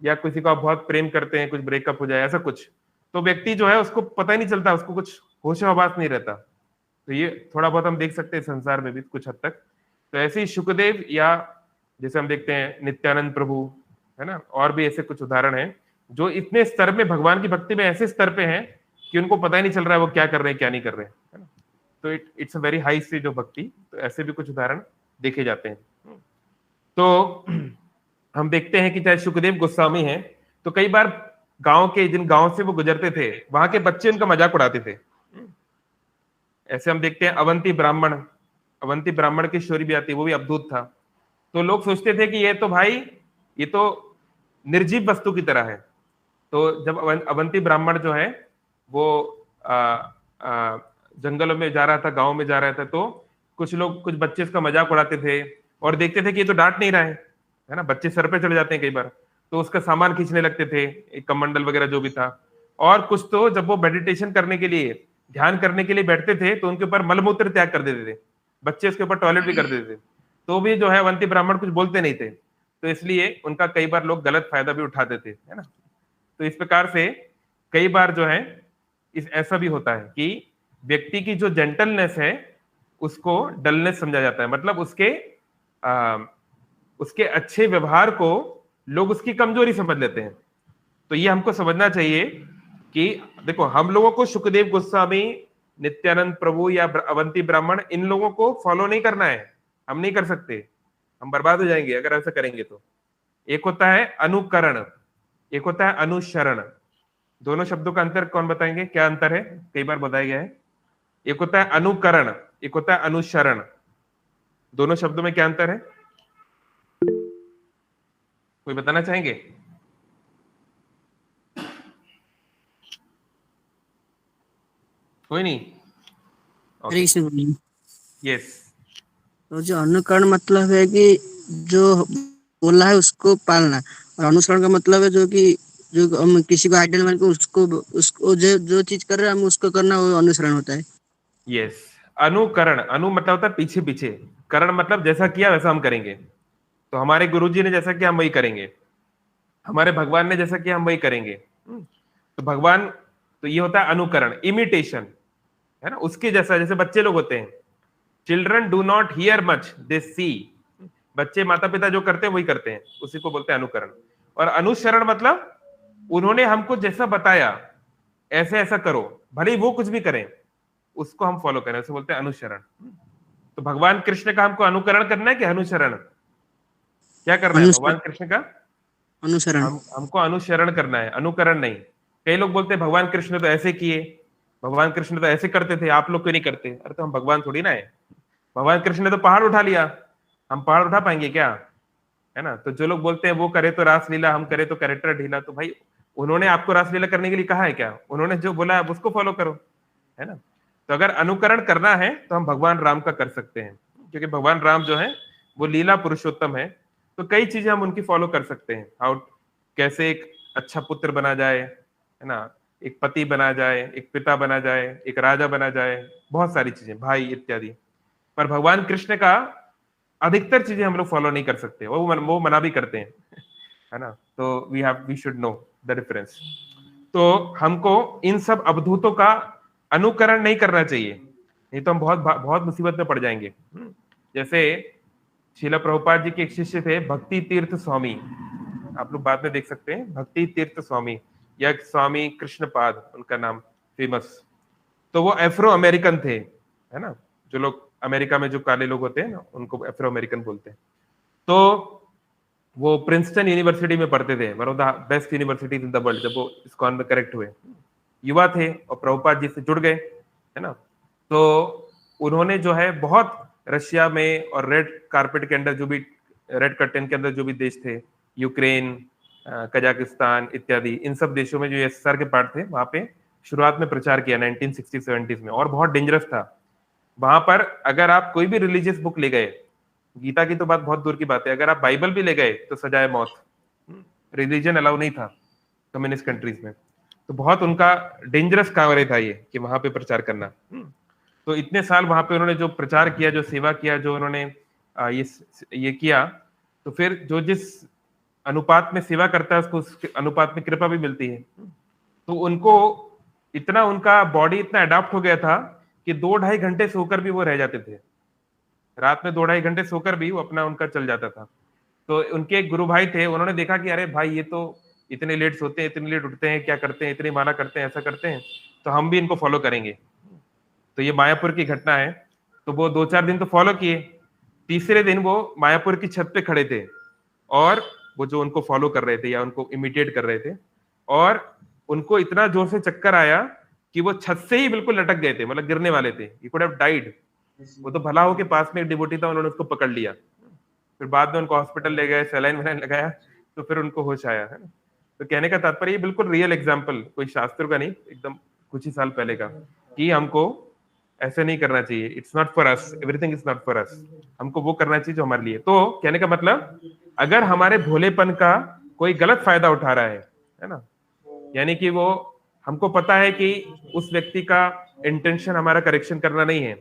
या किसी को आप बहुत प्रेम करते हैं, कुछ ब्रेकअप हो जाए, ऐसा कुछ, तो व्यक्ति जो है उसको पता ही नहीं चलता, उसको कुछ होशो हवास नहीं रहता। तो ये थोड़ा बहुत हम देख सकते हैं संसार में भी कुछ हद तक। तो ऐसे ही सुखदेव, या जैसे हम देखते हैं नित्यानंद प्रभु, है ना, और भी ऐसे कुछ उदाहरण हैं जो इतने स्तर में भगवान की भक्ति में ऐसे स्तर पे हैं कि उनको पता ही नहीं चल रहा है वो क्या कर रहे हैं क्या नहीं कर रहे हैं, है ना। तो it's a very high stage of भक्ति। तो ऐसे भी कुछ उदाहरण देखे जाते हैं। तो हम देखते हैं कि चाहे सुखदेव गोस्वामी हैं, तो कई बार गांव के, जिन गांव से वो गुजरते थे, वहां के बच्चे उनका मजाक उड़ाते थे। ऐसे हम देखते हैं अवंती ब्राह्मण की स्टोरी भी आती है, वो भी अवधूत था। तो लोग सोचते थे कि ये तो भाई, ये तो निर्जीव वस्तु की तरह है। तो जब अवंती ब्राह्मण जो है वो जंगलों में जा रहा था, गांव में जा रहा था, तो कुछ लोग, कुछ बच्चे इसका मजाक उड़ाते थे और देखते थे कि ये तो डांट नहीं रहा है ना, बच्चे सर पे चढ़ जाते हैं कई बार, तो उसका सामान खींचने लगते थे, एक कमंडल वगैरह जो भी था। और कुछ तो जब वो मेडिटेशन करने के लिए, ध्यान करने के लिए बैठते थे, तो उनके ऊपर मलमूत्र त्याग कर देते थे, बच्चे उसके ऊपर टॉयलेट भी कर देते थे, तो भी जो है अवंती ब्राह्मण कुछ बोलते नहीं थे। तो इसलिए उनका कई बार लोग गलत फायदा भी उठाते थे, है ना। तो इस प्रकार से कई बार जो है इस ऐसा भी होता है कि व्यक्ति की जो जेंटलनेस है उसको डलनेस समझा जाता है, मतलब उसके अच्छे व्यवहार को लोग उसकी कमजोरी समझ लेते हैं। तो ये हमको समझना चाहिए कि देखो, हम लोगों को सुखदेव गोस्वामी, नित्यानंद प्रभु या अवंती ब्राह्मण, इन लोगों को फॉलो नहीं करना है, हम नहीं कर सकते, हम बर्बाद हो जाएंगे अगर ऐसा करेंगे तो। एक होता है अनुकरण, एक होता है अनुसरण। दोनों शब्दों का अंतर कौन बताएंगे, क्या अंतर है, कई बार बताया गया है। एक होता है अनुकरण, एक होता है अनुसरण। दोनों शब्दों में क्या अंतर है, कोई बताना चाहेंगे? कोई नहीं? यस। तो जो अनुकरण मतलब है कि जो बोला है उसको पालना, और अनुसरण का मतलब है जो कि जो हम किसी को आइडल मान के उसको जो चीज कर रहे हैं हम उसको करना, वो अनुसरण होता है। यस। अनुकरण, अनु मतलब होता है पीछे पीछे, करण मतलब जैसा किया वैसा हम करेंगे। तो हमारे गुरुजी ने जैसा किया हम वही करेंगे, हमारे भगवान ने जैसा किया हम वही करेंगे। तो भगवान, तो ये होता है अनुकरण, इमिटेशन, है ना, उसके जैसा। जैसे बच्चे लोग होते हैं, children do not hear much, they see. बच्चे माता पिता जो करते हैं वही करते हैं, उसी को बोलते हैं अनुकरण। और अनुसरण मतलब उन्होंने हमको जैसा बताया ऐसे ऐसा करो, भले ही वो कुछ भी करें उसको हम फॉलो करें, उसे बोलते हैं अनुसरण। तो भगवान कृष्ण का हमको अनुकरण करना है कि अनुसरण, क्या करना है भगवान कृष्ण का? अनुसरण। हमको अनुसरण करना है, अनुकरण नहीं। कई लोग बोलते हैं भगवान कृष्ण तो ऐसे किए, भगवान कृष्ण तो ऐसे करते थे, आप लोग क्यों नहीं करते? अरे तो हम भगवान थोड़ी ना है, भगवान कृष्ण ने तो पहाड़ उठा लिया, हम पहाड़ उठा पाएंगे क्या, है ना। तो जो लोग बोलते हैं वो करे तो रासलीला, हम करे तो कैरेक्टर ढीला, तो भाई उन्होंने आपको रासलीला करने के लिए कहा है क्या? उन्होंने जो बोला है उसको फॉलो करो, है ना। तो अगर अनुकरण करना है तो हम भगवान राम का कर सकते हैं, क्योंकि भगवान राम जो है वो लीला पुरुषोत्तम है। तो कई चीजें हम उनकी फॉलो कर सकते हैं, हाउ, कैसे एक अच्छा पुत्र बना जाए, है ना, एक पति बना जाए, एक पिता बना जाए, एक राजा बना जाए, बहुत सारी चीजें, भाई इत्यादि। पर भगवान कृष्ण का अधिकतर चीजें हम लोग फॉलो नहीं कर सकते, वो मना भी करते हैं, है ना। तो we should know the difference. तो हमको इन सब अवधूतों का अनुकरण नहीं करना चाहिए, नहीं तो हम बहुत बहुत मुसीबत में पड़ जाएंगे। जैसे श्रील प्रभुपाद जी के एक शिष्य थे, भक्ति तीर्थ स्वामी, आप लोग बाद में देख सकते हैं, भक्ति तीर्थ स्वामी या स्वामी कृष्णपाद उनका नाम फेमस। तो वो एफ्रो अमेरिकन थे, है ना, जो लोग अमेरिका में जो काले लोग होते हैं ना उनको एफ्रो अमेरिकन बोलते हैं। तो वो प्रिंसटन यूनिवर्सिटी में पढ़ते थे, one of the best universities in the world, जब वो इस्कॉन में करेक्ट हुए, युवा थे और प्रभुपाद जी से जुड़ गए, है ना। तो उन्होंने जो है बहुत रशिया में और रेड कारपेट के अंदर जो भी, रेड कर्टेन के अंदर जो भी देश थे, यूक्रेन, कजाकिस्तान इत्यादि, इन सब देशों में जो एसएसआर के पार्ट थे वहां पे शुरुआत में प्रचार किया 1960-70s में, और बहुत डेंजरस था। वहां पर अगर आप कोई भी रिलीजियस बुक ले गए, गीता की तो बात बहुत दूर की बात है, अगर आप बाइबल भी ले गए तो सजाए मौत, रिलीजन अलाउ नहीं था कम्युनिस्ट कंट्रीज में। तो बहुत उनका डेंजरस कार्य था ये कि वहां पे प्रचार करना। तो इतने साल वहां पे उन्होंने जो प्रचार किया, जो सेवा किया, जो उन्होंने ये किया, तो फिर जो जिस अनुपात में सेवा करता है उसको उस अनुपात में कृपा भी मिलती है। तो उनको इतना, उनका बॉडी इतना अडॉप्ट हो गया था कि 2-2.5 घंटे सोकर भी वो रह जाते थे। रात में 2-2.5 घंटे सोकर भी वो अपना उनका चल जाता था। तो उनके एक गुरु भाई थे, उन्होंने देखा कि अरे भाई ये तो इतने लेट सोते हैं, इतने लेट उठते हैं, क्या करते हैं, इतनी माला करते हैं, ऐसा करते हैं, तो हम भी इनको फॉलो करेंगे। तो ये मायापुर की घटना है। तो वो 2-4 दिन तो फॉलो किए। तीसरे दिन वो मायापुर की छत पे खड़े थे और वो जो उनको फॉलो कर रहे थे या उनको इमिटेट कर रहे थे, और उनको इतना जोर से चक्कर आया कि वो छत से ही बिल्कुल लटक गए थे, मतलब गिरने वाले थे, ही कुड हैव डाइड। वो तो भला हो के पास में एक डिवोटी था, उन्होंने उसको पकड़ लिया। फिर बाद में उनको हॉस्पिटल ले गए, सलाइन वलाइन लगाया, तो फिर उनको होश आया, है ना। तो कहने का तात्पर्य ये बिल्कुल रियल एग्जाम्पल, कोई शास्त्र का नहीं, एकदम कुछ ही साल पहले का, कि हमको ऐसे नहीं करना चाहिए। It's not for us, everything is not for us. हमको वो करना चाहिए जो हमारे लिए। तो कहने का मतलब, अगर हमारे भोलेपन का कोई गलत फायदा उठा रहा है ना, यानी कि वो, हमको पता है कि उस व्यक्ति का इंटेंशन हमारा करेक्शन करना नहीं है,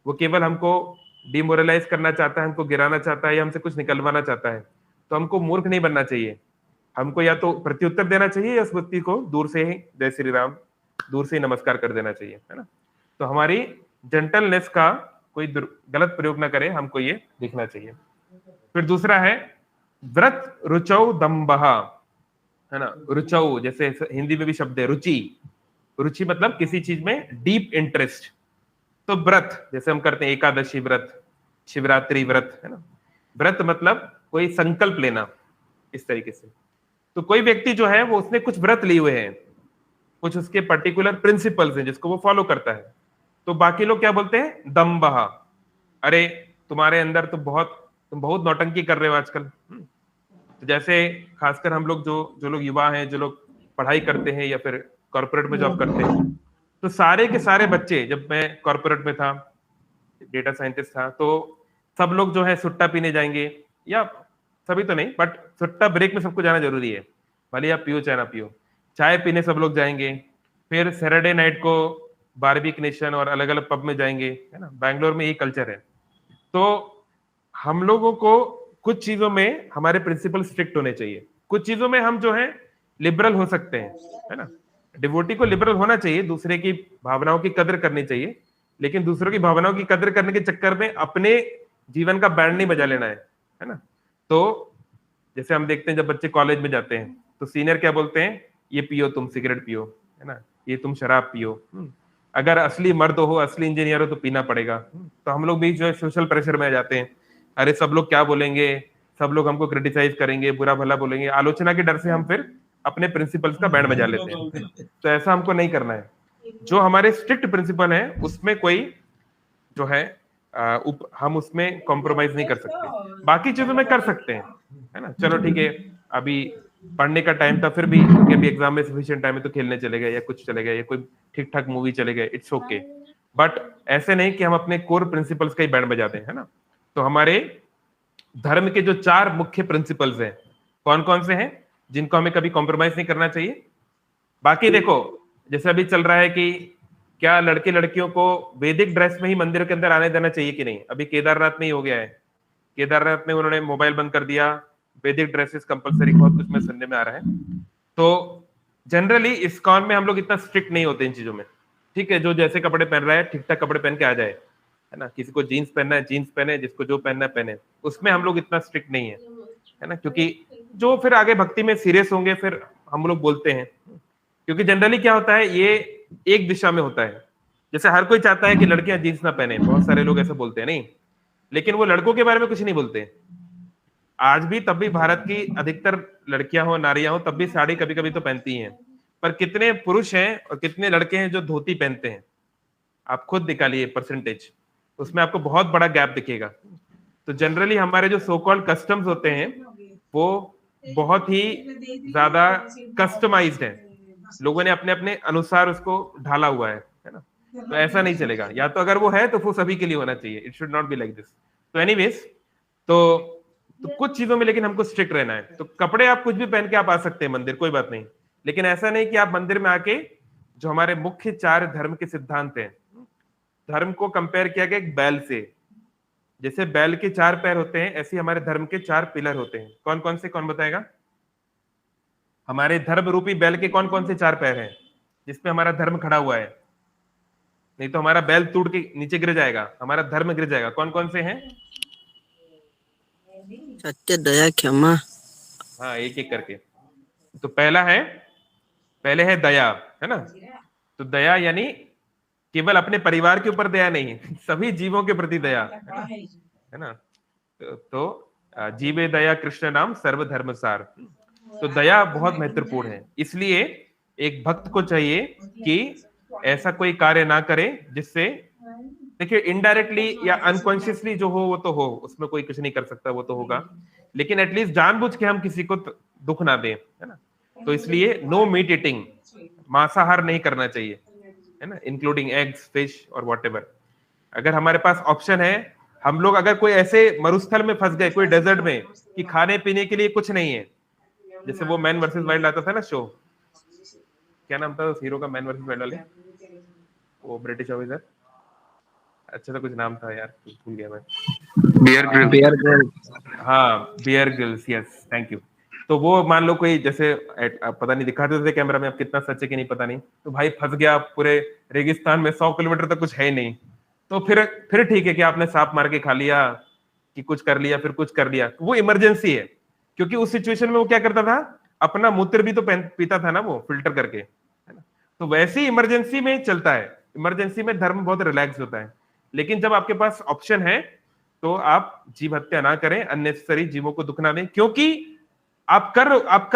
वो केवल हमको डिमोरलाइज करना चाहता है, हमको गिराना चाहता है, या हमसे कुछ निकलवाना चाहता है, तो हमको मूर्ख नहीं बनना चाहिए। हमको या तो प्रत्युत्तर देना चाहिए या उस व्यक्ति को दूर से ही जय श्री राम, दूर से ही नमस्कार कर देना चाहिए, है ना। तो हमारी जेंटलनेस का कोई गलत प्रयोग ना करे, हमको ये देखना चाहिए। फिर दूसरा है व्रत रुचौ दम्बहा, है ना। रुचौ जैसे हिंदी में भी शब्द है रुचि। रुचि मतलब किसी चीज में डीप इंटरेस्ट। तो व्रत जैसे हम करते हैं, एकादशी व्रत, शिवरात्रि व्रत, है ना। व्रत मतलब कोई संकल्प लेना, इस तरीके से। तो कोई व्यक्ति जो है वो, उसने कुछ व्रत लिए हुए हैं, कुछ उसके पर्टिकुलर प्रिंसिपल्स हैं जिसको वो फॉलो करता है। तो बाकी लोग क्या बोलते हैं, दम बहा, अरे तुम्हारे अंदर तो तुम बहुत नौटंकी कर रहे हो आजकल। तो जैसे खासकर हम लोग जो लोग युवा हैं, जो लोग पढ़ाई करते हैं या फिर कॉर्पोरेट में जॉब करते हैं, तो सारे के सारे बच्चे, जब मैं कॉर्पोरेट में था, डेटा साइंटिस्ट था, तो सब लोग जो है सुट्टा पीने जाएंगे, या सभी तो नहीं, बट सुट्टा ब्रेक में सबको जाना जरूरी है, भले आप पियो चाहे ना पियो। चाय पीने सब लोग जाएंगे। फिर सैटरडे नाइट को बारबीक नेशन और अलग अलग पब में जाएंगे, है ना। बैंगलोर में यही कल्चर है। तो हम लोगों को कुछ चीजों में हमारे प्रिंसिपल स्ट्रिक्ट होने चाहिए, कुछ चीजों में हम जो है लिबरल हो सकते हैं, है ना। डिवोटी को लिबरल होना चाहिए, दूसरे की भावनाओं की कदर करनी चाहिए, लेकिन दूसरों की भावनाओं की कदर करने के चक्कर में अपने जीवन का बैंड नहीं बजा लेना है ना। तो जैसे हम देखते हैं जब बच्चे कॉलेज में जाते हैं, तो सीनियर क्या बोलते हैं, ये पियो, तुम सिगरेट पियो, है ना, ये तुम शराब पियो। अगर असली मर्द हो, असली इंजीनियर हो, तो पीना पड़ेगा। तो हम लोग भी जो है सोशल प्रेशर में आ जाते हैं, अरे सब लोग क्या बोलेंगे, सब लोग हमको क्रिटिसाइज करेंगे, बुरा भला बोलेंगे, आलोचना के डर से हम फिर अपने प्रिंसिपल्स का बैंड बजा लेते हैं। तो ऐसा हमको नहीं करना है। जो हमारे स्ट्रिक्ट प्रिंसिपल है उसमें कोई जो है हम उसमें कॉम्प्रोमाइज नहीं कर सकते। बाकी चीजों में कर सकते हैं, है ना। चलो ठीक है, अभी पढ़ने का टाइम था, फिर भी अभी एग्जाम में सफिशिएंट टाइम है, तो खेलने चले गए या कुछ चले गए या कोई ठीक ठाक मूवी चले गए, इट्स ओके। बट ऐसे नहीं कि हम अपने कोर प्रिंसिपल्स का ही बैंड बजाते हैं, है ना। तो हमारे धर्म के जो 4 मुख्य प्रिंसिपल्स हैं, कौन कौन से हैं, जिनको हमें कभी कॉम्प्रोमाइज नहीं करना चाहिए। बाकी देखो, जैसे अभी चल रहा है कि क्या लड़के लड़कियों को वैदिक ड्रेस में ही मंदिर के अंदर आने देना चाहिए कि नहीं। अभी केदारनाथ में ही हो गया है, केदारनाथ में उन्होंने मोबाइल बंद कर दिया, वैदिक ड्रेसेस कंपलसरी, बहुत कुछ में सुनने में आ रहा है। तो जनरली इस्कॉन में हम लोग इतना स्ट्रिक्ट नहीं होते इन चीजों में। ठीक है, जो जैसे कपड़े पहन रहा है ठीक ठाक कपड़े पहन के आ जाए, है ना। किसी को जीन्स पहनना है जीन्स पहने, जिसको जो पहनना है पहने, उसमें हम लोग इतना स्ट्रिक्ट नहीं है ना। क्योंकि जो फिर आगे भक्ति में सीरियस होंगे फिर हम लोग बोलते हैं, क्योंकि जनरली क्या होता है, ये एक दिशा में होता है। जैसे हर कोई चाहता है कि लड़कियां जीन्स ना पहने, बहुत सारे लोग ऐसे बोलते हैं, नहीं, लेकिन वो लड़कों के बारे में कुछ नहीं बोलते। आज भी तब भी भारत की अधिकतर लड़कियां हो, नारियां हो, तब भी साड़ी कभी कभी तो पहनती हैं। पर कितने पुरुष हैं और कितने लड़के हैं जो धोती पहनते हैं, आप खुद निकालिए परसेंटेज, उसमें आपको बहुत बड़ा गैप दिखेगा। तो जनरली हमारे जो सो कॉल्ड कस्टम्स होते हैं वो बहुत ही ज्यादा कस्टमाइज्ड है, लोगों ने अपने अपने अनुसार उसको ढाला हुआ है ना। तो ऐसा नहीं चलेगा, या तो अगर वो है तो वो सभी के लिए होना चाहिए, it should not be like this. तो एनीवेज, तो कुछ चीजों में लेकिन हमको स्ट्रिक्ट रहना है। तो कपड़े आप कुछ भी पहन के आप आ सकते हैं मंदिर, कोई बात नहीं, लेकिन ऐसा नहीं कि आप मंदिर में आके जो हमारे मुख्य 4 धर्म के सिद्धांत हैं, धर्म को कंपेयर किया गया एक बैल से। जैसे बैल के 4 पैर होते हैं, ऐसे हमारे धर्म के 4 पिलर होते हैं। कौन कौन से, कौन बताएगा? हमारे धर्म रूपी बैल के कौन कौन से 4 पैर हैं जिसपे हमारा धर्म खड़ा हुआ है? नहीं तो हमारा बैल टूट के नीचे गिर जाएगा, हमारा धर्म गिर जाएगा। कौन कौन से हैं? सत्य, दया, क्षमा। हाँ, एक एक करके। तो पहले है दया, है ना? तो दया यानी केवल अपने परिवार के ऊपर दया नहीं, सभी जीवों के प्रति दया, है ना? तो जीवे दया कृष्ण नाम सर्वधर्म सार। तो दया बहुत महत्वपूर्ण है, इसलिए एक भक्त को चाहिए कि ऐसा कोई कार्य ना करे जिससे, देखिए इनडायरेक्टली या अनकॉन्शियसली जो हो वो तो हो, उसमें कोई कुछ नहीं कर सकता, वो तो होगा, लेकिन एटलीस्ट जानबूझ के हम किसी को दुख ना दें, है ना? तो इसलिए नो मीट ईटिंग, मांसाहार नहीं करना चाहिए, है ना, इंक्लूडिंग एग्स, फिश और व्हाटएवर। अगर हमारे पास ऑप्शन है, हम लोग अगर कोई ऐसे मरुस्थल में फंस गए, कोई डेजर्ट में, कि खाने पीने के लिए कुछ नहीं है, जैसे वो मैन वर्सेस वाइल्ड आता था ना शो, क्या नाम था उस हीरो का, मैन वर्सेस वाइल्ड वाले, वो ब्रिटिश ऑफिसर, अच्छा सा कुछ नाम था यार, भूल गया मैं। Bear Grylls. हाँ, Bear Grylls, yes, thank you. तो वो मान लो कोई जैसे पता नहीं दिखाते थे कैमरा में, अब कितना सच है कि नहीं पता नहीं, तो भाई फंस गया पूरे रेगिस्तान में, 100 किलोमीटर तक कुछ है ही नहीं, तो फिर ठीक है कि आपने सांप मार के खा लिया, कि कुछ कर लिया, फिर कुछ कर लिया, वो इमरजेंसी है। क्योंकि उस सिचुएशन में वो क्या करता था, अपना मूत्र भी तो पीता था ना वो, फिल्टर करके, है ना? तो वैसे ही इमरजेंसी में चलता है, इमरजेंसी में धर्म बहुत रिलैक्स होता है। लेकिन जब आपके पास ऑप्शन है तो आप जीव हत्या ना करें, अननेसेसरी जीवों को दुख ना दें, क्योंकि आप कर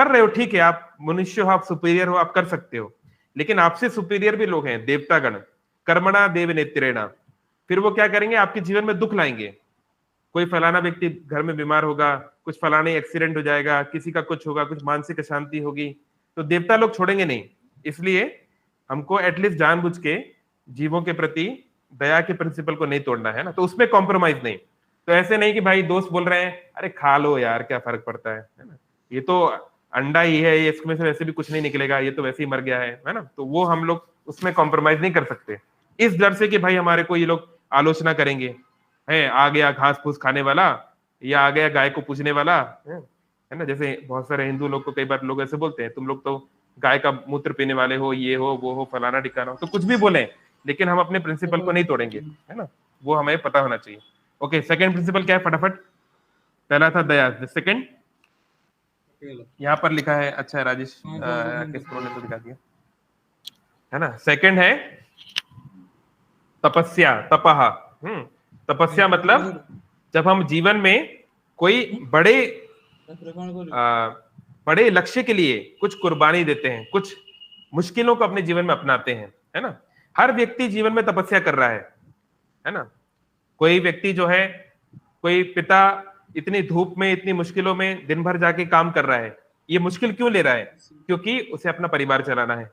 रहे हो, ठीक है, आप मनुष्य हो, आप सुपीरियर हो, आप कर सकते हो, लेकिन आपसे सुपीरियर भी लोग हैं, देवतागण, कर्मणा देव नेत्रेणा। फिर वो क्या करेंगे, आपके जीवन में दुख लाएंगे। कोई फलाना व्यक्ति घर में बीमार होगा, कुछ फलाने एक्सीडेंट हो जाएगा, किसी का कुछ होगा, कुछ मानसिक अशांति होगी, तो देवता लोग छोड़ेंगे नहीं। इसलिए हमको एटलीस्ट जानबूझ के जीवों के प्रति दया के प्रिंसिपल को नहीं तोड़ना है ना, तो उसमें कॉम्प्रोमाइज नहीं। तो ऐसे नहीं कि भाई दोस्त बोल रहे हैं अरे खा लो यार, क्या फर्क पड़ता है ना, ये तो अंडा ही है, ये इसमें से वैसे भी कुछ नहीं निकलेगा, ये तो वैसे ही मर गया है ना, तो वो हम लोग उसमें कॉम्प्रोमाइज नहीं कर सकते, इस डर से कि भाई हमारे को ये लोग आलोचना करेंगे, है आ गया घास फूस खाने वाला, या आ गया गाय को पूजने वाला, है ना? जैसे बहुत सारे हिंदू लोग को कई बार लोग ऐसे बोलते हैं, तुम लोग तो गाय का मूत्र पीने वाले हो, ये हो वो हो, फलाना टिकाना हो, तो कुछ भी बोले, लेकिन हम अपने प्रिंसिपल को नहीं तोड़ेंगे, है ना? वो हमें पता होना चाहिए। ओके, सेकंड प्रिंसिपल क्या है, फटाफट? पहला था दया, सेकंड यहाँ पर लिखा है, अच्छा राजेश किसको ने तो दिखा दिया, है ना? सेकंड है तपस्या, तपहा। तपस्या मतलब जब हम जीवन में कोई बड़े लक्ष्य के लिए कुछ कुर्बानी देते हैं, कुछ मुश्किलों को अपने जीवन में अपनाते हैं, है ना? हर व्यक्ति जीवन में तपस्या कर रहा है ना? कोई व्यक्ति जो है, कोई पिता इतनी धूप में, इतनी मुश्किलों में दिन भर जाके काम कर रहा है, ये मुश्किल क्यों ले रहा है? क्योंकि उसे अपना परिवार चलाना है।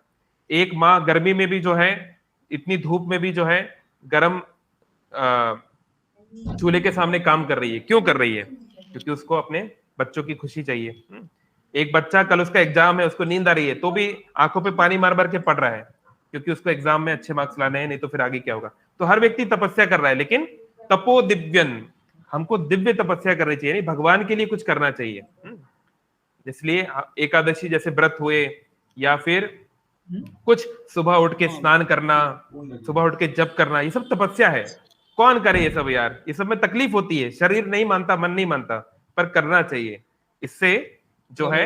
एक माँ गर्मी में भी जो है, इतनी धूप में भी जो है, गर्म चूल्हे के सामने काम कर रही है, क्यों कर रही है? क्योंकि उसको अपने बच्चों की खुशी चाहिए। एक बच्चा, कल उसका एग्जाम है, उसको नींद आ रही है, तो भी आंखों पे पानी मार मार के पढ़ रहा है, क्योंकि उसको एग्जाम में अच्छे मार्क्स लाने हैं, नहीं तो फिर आगे क्या होगा। तो हर व्यक्ति तपस्या कर रहा है, लेकिन तपो दिव्यन, हमको दिव्य तपस्या करनी चाहिए, नहीं भगवान के लिए कुछ करना चाहिए। इसलिए एकादशी जैसे व्रत हुए, या फिर कुछ सुबह उठ के स्नान करना, सुबह उठ के जप करना, ये सब तपस्या है। कौन करे ये सब यार? ये सब में तकलीफ होती है, शरीर नहीं मानता, मन नहीं मानता, पर करना चाहिए। इससे जो है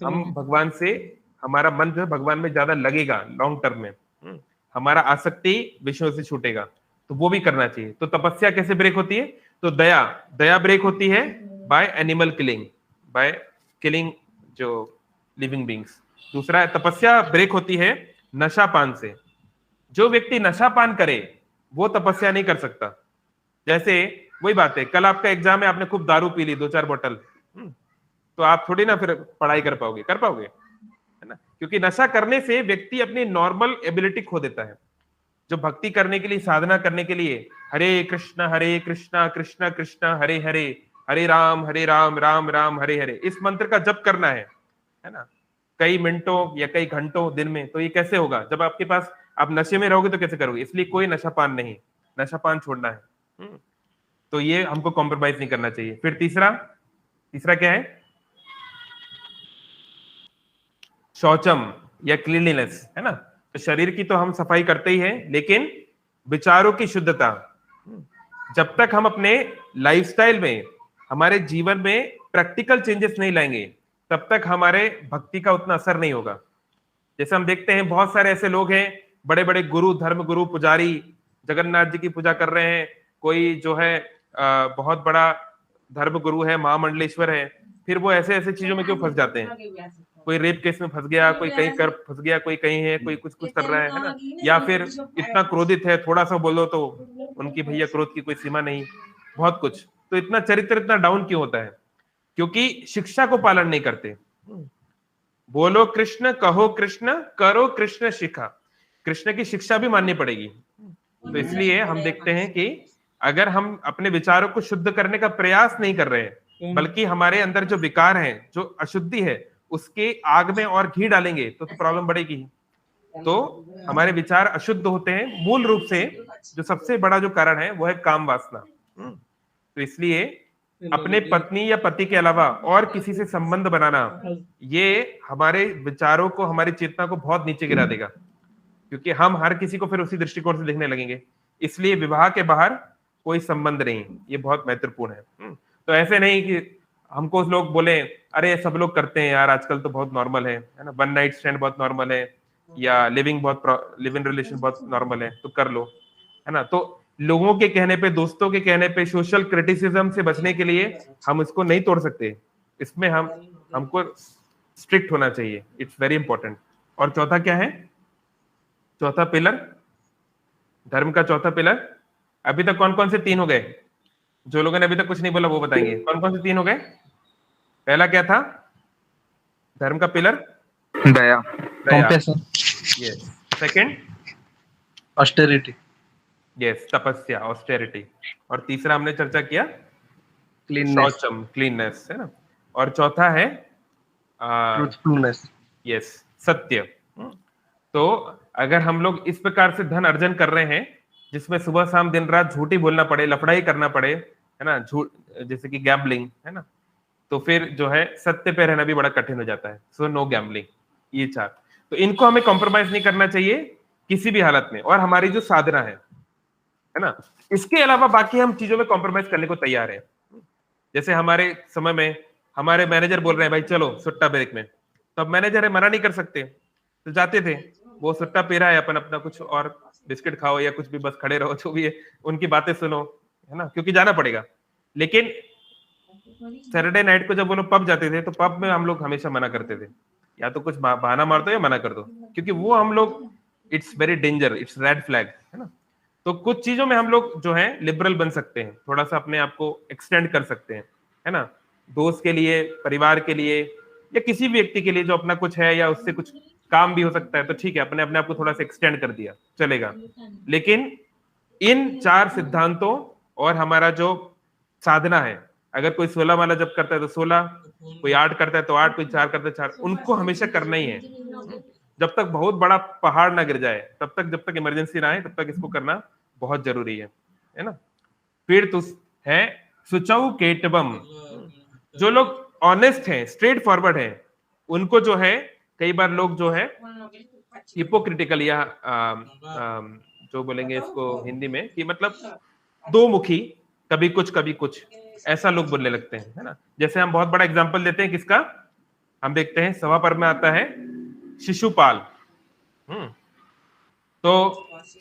हम भगवान से, हमारा मन जो है भगवान में ज्यादा लगेगा लॉन्ग टर्म में, हमारा आसक्ति विषयों से छूटेगा, तो वो भी करना चाहिए। तो तपस्या कैसे ब्रेक होती है? तो दया ब्रेक होती है by animal killing, by killing जो लिविंग बींग्स। दूसरा, तपस्या ब्रेक होती है नशापान से। जो व्यक्ति नशापान करे वो तपस्या नहीं कर सकता। जैसे वही बात है, कल आपका एग्जाम है, आपने खूब दारू पी ली 2-4 बोतल, तो आप थोड़ी ना फिर पढ़ाई कर पाओगे, है ना? क्योंकि नशा करने से व्यक्ति अपनी नॉर्मल एबिलिटी खो देता है। जो भक्ति करने के लिए, साधना करने के लिए हरे कृष्णा कृष्णा कृष्णा हरे हरे, हरे राम राम राम हरे हरे, इस मंत्र का जप करना है ना? कई मिनटों या कई घंटों दिन में, तो ये कैसे होगा? जब आपके पास आप नशे में रहोगे तो कैसे करोगे? इसलिए कोई नशा पान नहीं, नशा पान छोड़ना है। तो ये हमको कॉम्प्रोमाइज नहीं करना चाहिए। फिर तीसरा क्या है? शौचम या क्लीनलीनेस, है ना। तो शरीर की तो हम सफाई करते ही हैं, लेकिन विचारों की शुद्धता, जब तक हम अपने लाइफस्टाइल में, हमारे जीवन में प्रैक्टिकल चेंजेस नहीं लाएंगे, तब तक हमारे भक्ति का उतना असर नहीं होगा। जैसे हम देखते हैं बहुत सारे ऐसे लोग हैं, बड़े बड़े गुरु, धर्म गुरु, पुजारी, जगन्नाथ जी की पूजा कर रहे हैं, कोई जो है बहुत बड़ा धर्म गुरु है, महामंडलेश्वर है, फिर वो ऐसे ऐसे चीजों में क्यों फंस जाते हैं? कोई रेप केस में फंस गया, कोई कहीं कर फंस गया, कोई कहीं है, कोई कुछ कुछ कर रहा है ना, या फिर इतना क्रोधित है, थोड़ा सा बोलो तो उनकी भैया क्रोध की कोई सीमा नहीं, बहुत कुछ। तो इतना चरित्र इतना डाउन क्यों होता है? क्योंकि शिक्षा को पालन नहीं करते। बोलो कृष्ण, कहो कृष्ण, करो कृष्ण शिखा, कृष्ण की शिक्षा भी माननी पड़ेगी। तो इसलिए हम देखते हैं कि अगर हम अपने विचारों को शुद्ध करने का प्रयास नहीं कर रहे हैं, बल्कि हमारे अंदर जो विकार है, जो अशुद्धि है, उसके आग में और घी डालेंगे तो प्रॉब्लम बढ़ेगी। तो हमारे विचार अशुद्ध होते हैं। मूल रूप से जो सबसे बड़ा जो कारण है वो है काम वासना। तो इसलिए अपने पत्नी या पति के अलावा और किसी से संबंध बनाना, ये हमारे विचारों को, हमारी चेतना को बहुत नीचे गिरा देगा, क्योंकि हम हर किसी को फिर उसी दृष्टिकोण से देखने लगेंगे। इसलिए विवाह के बाहर कोई संबंध नहीं, ये बहुत महत्वपूर्ण है। तो ऐसे नहीं कि हमको लोग बोले अरे सब लोग करते हैं यार, आजकल तो बहुत नॉर्मल है ना, वन नाइट स्टैंड बहुत नॉर्मल है, या लिव इन रिलेशन बहुत नॉर्मल है, तो कर लो, है ना। तो लोगों के कहने पे, दोस्तों के कहने पे, सोशल क्रिटिसिज्म से बचने के लिए हम इसको नहीं तोड़ सकते। इसमें हमको स्ट्रिक्ट होना चाहिए, इट्स वेरी इंपॉर्टेंट। और चौथा क्या है? चौथा पिलर, धर्म का चौथा पिलर, अभी तक कौन कौन से 3 हो गए? जो लोगों ने अभी तक कुछ नहीं बोला वो बताएंगे, कौन कौन से 3 हो गए? पहला क्या था धर्म का पिलर? दया, यस। सेकंड ऑस्टेरिटी, यस, तपस्या, ऑस्टेरिटी। और तीसरा हमने चर्चा किया शौचम, क्लीननेस, है ना। और चौथा है ट्रूथफुलनेस, यस, सत्य। तो अगर हम लोग इस प्रकार से धन अर्जन कर रहे हैं, जिसमें सुबह शाम दिन रात झूठी बोलना पड़े, लफड़ाई करना पड़े, है ना, झूठ, जैसे कि गैम्बलिंग, है ना, तो फिर जो है सत्य पे रहना भी बड़ा कठिन हो जाता है। सो नो गैम्बलिंग, ये 4। तो इनको हमें कॉम्प्रोमाइज नहीं करना चाहिए किसी भी हालत में। और हमारी जो साधना है ना, इसके अलावा बाकी हम चीजों में कॉम्प्रोमाइज करने को तैयार है। जैसे हमारे समय में हमारे मैनेजर बोल रहे हैं भाई चलो सुट्टा ब्रेक में, तब मैनेजर है, मना नहीं कर सकते, तो जाते थे। वो सुट्टा पी रहा है, अपन अपना कुछ और बिस्किट खाओ या कुछ भी, बस खड़े रहो, जो भी है उनकी बातें सुनो, है ना, क्योंकि जाना पड़ेगा। लेकिन सैटरडे नाइट को जब वो लोग पब जाते थे, तो पब में हम लोग हमेशा मना करते थे, या तो कुछ बहाना मार दो या मना कर दो, क्योंकि वो हम लोग, it's very danger, it's red flag, है ना। तो कुछ चीजों में हम लोग जो है लिबरल बन सकते हैं, थोड़ा सा अपने आप को एक्सटेंड कर सकते हैं, है ना। दोस्त के लिए, परिवार के लिए, या किसी भी व्यक्ति के लिए जो अपना कुछ है, या उससे कुछ काम भी हो सकता है, तो ठीक है, अपने आप को थोड़ा सा एक्सटेंड कर दिया, चलेगा। लेकिन इन 4 सिद्धांतों और हमारा जो साधना है, अगर कोई 16 माला जब करता है तो 16, कोई 8 करता है तो 8, कोई 4 करता है 4, उनको हमेशा करना ही है। जब तक बहुत बड़ा पहाड़ ना गिर जाए, तब तक, जब तक इमरजेंसी ना आए, तब तक इसको करना बहुत जरूरी है ना। फिर तो है सुचौ केटबम, जो लोग ऑनेस्ट हैं, स्ट्रेट फॉरवर्ड हैं, उनको जो है कई बार लोग जो है हिपोक्रिटिकल, या जो बोलेंगे इसको हिंदी में कि मतलब दो मुखी, कभी कुछ, ऐसा लोग बोलने लगते हैं, है ना। जैसे हम बहुत बड़ा एग्जांपल देते हैं किसका, हम देखते हैं सभा पर्व में आता है शिशुपाल। तो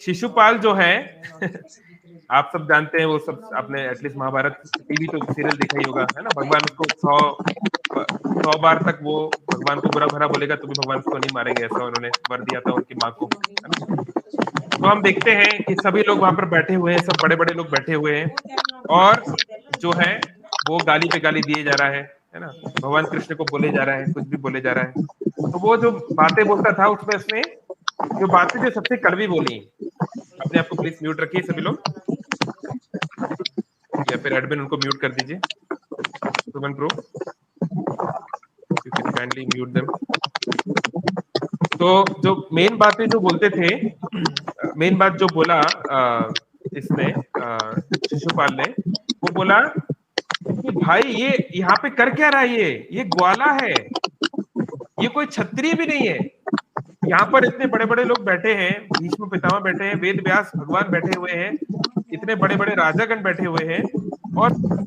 शिशुपाल जो है आप सब जानते हैं, वो सब आपने एटलीस्ट महाभारत टीवी तो सीरियल देखा ही होगा, है ना। भगवान उसको 100 बार तक वो भगवान को बुरा भरा बोलेगा तो भी भगवान उसको नहीं मारेंगे, ऐसा उन्होंने वर दिया था उनकी माँ को, है ना। तो हम देखते हैं कि सभी लोग वहां पर बैठे हुए हैं, सब बड़े बड़े लोग बैठे हुए हैं, और जो है वो गाली पे गाली दिए जा रहा है ना, भगवान कृष्ण को बोले जा रहा है, कुछ भी बोले जा रहा है। तो वो जो बातें बोलता था, उसमें उसने जो बातें जो सबसे कड़वी बोली, अपने आप को प्लीज म्यूट रखिए सभी लोग, या फिर एडमिन उनको म्यूट कर दीजिए, सुमन प्रो, you can kindly mute them. तो जो मेन बातें जो बोलते थे, मेन बात जो बोला इसने शिशुपाल ने, वो बोला कि भाई ये यहाँ पे कर क्या रहा है, ये ग्वाला है, ये कोई क्षत्रिय भी नहीं है। यहाँ पर इतने बड़े बड़े लोग बैठे हैं, भीष्म पितामह बैठे हैं, वेद व्यास भगवान बैठे हुए हैं, इतने बड़े बड़े राजागण बैठे हुए हैं, और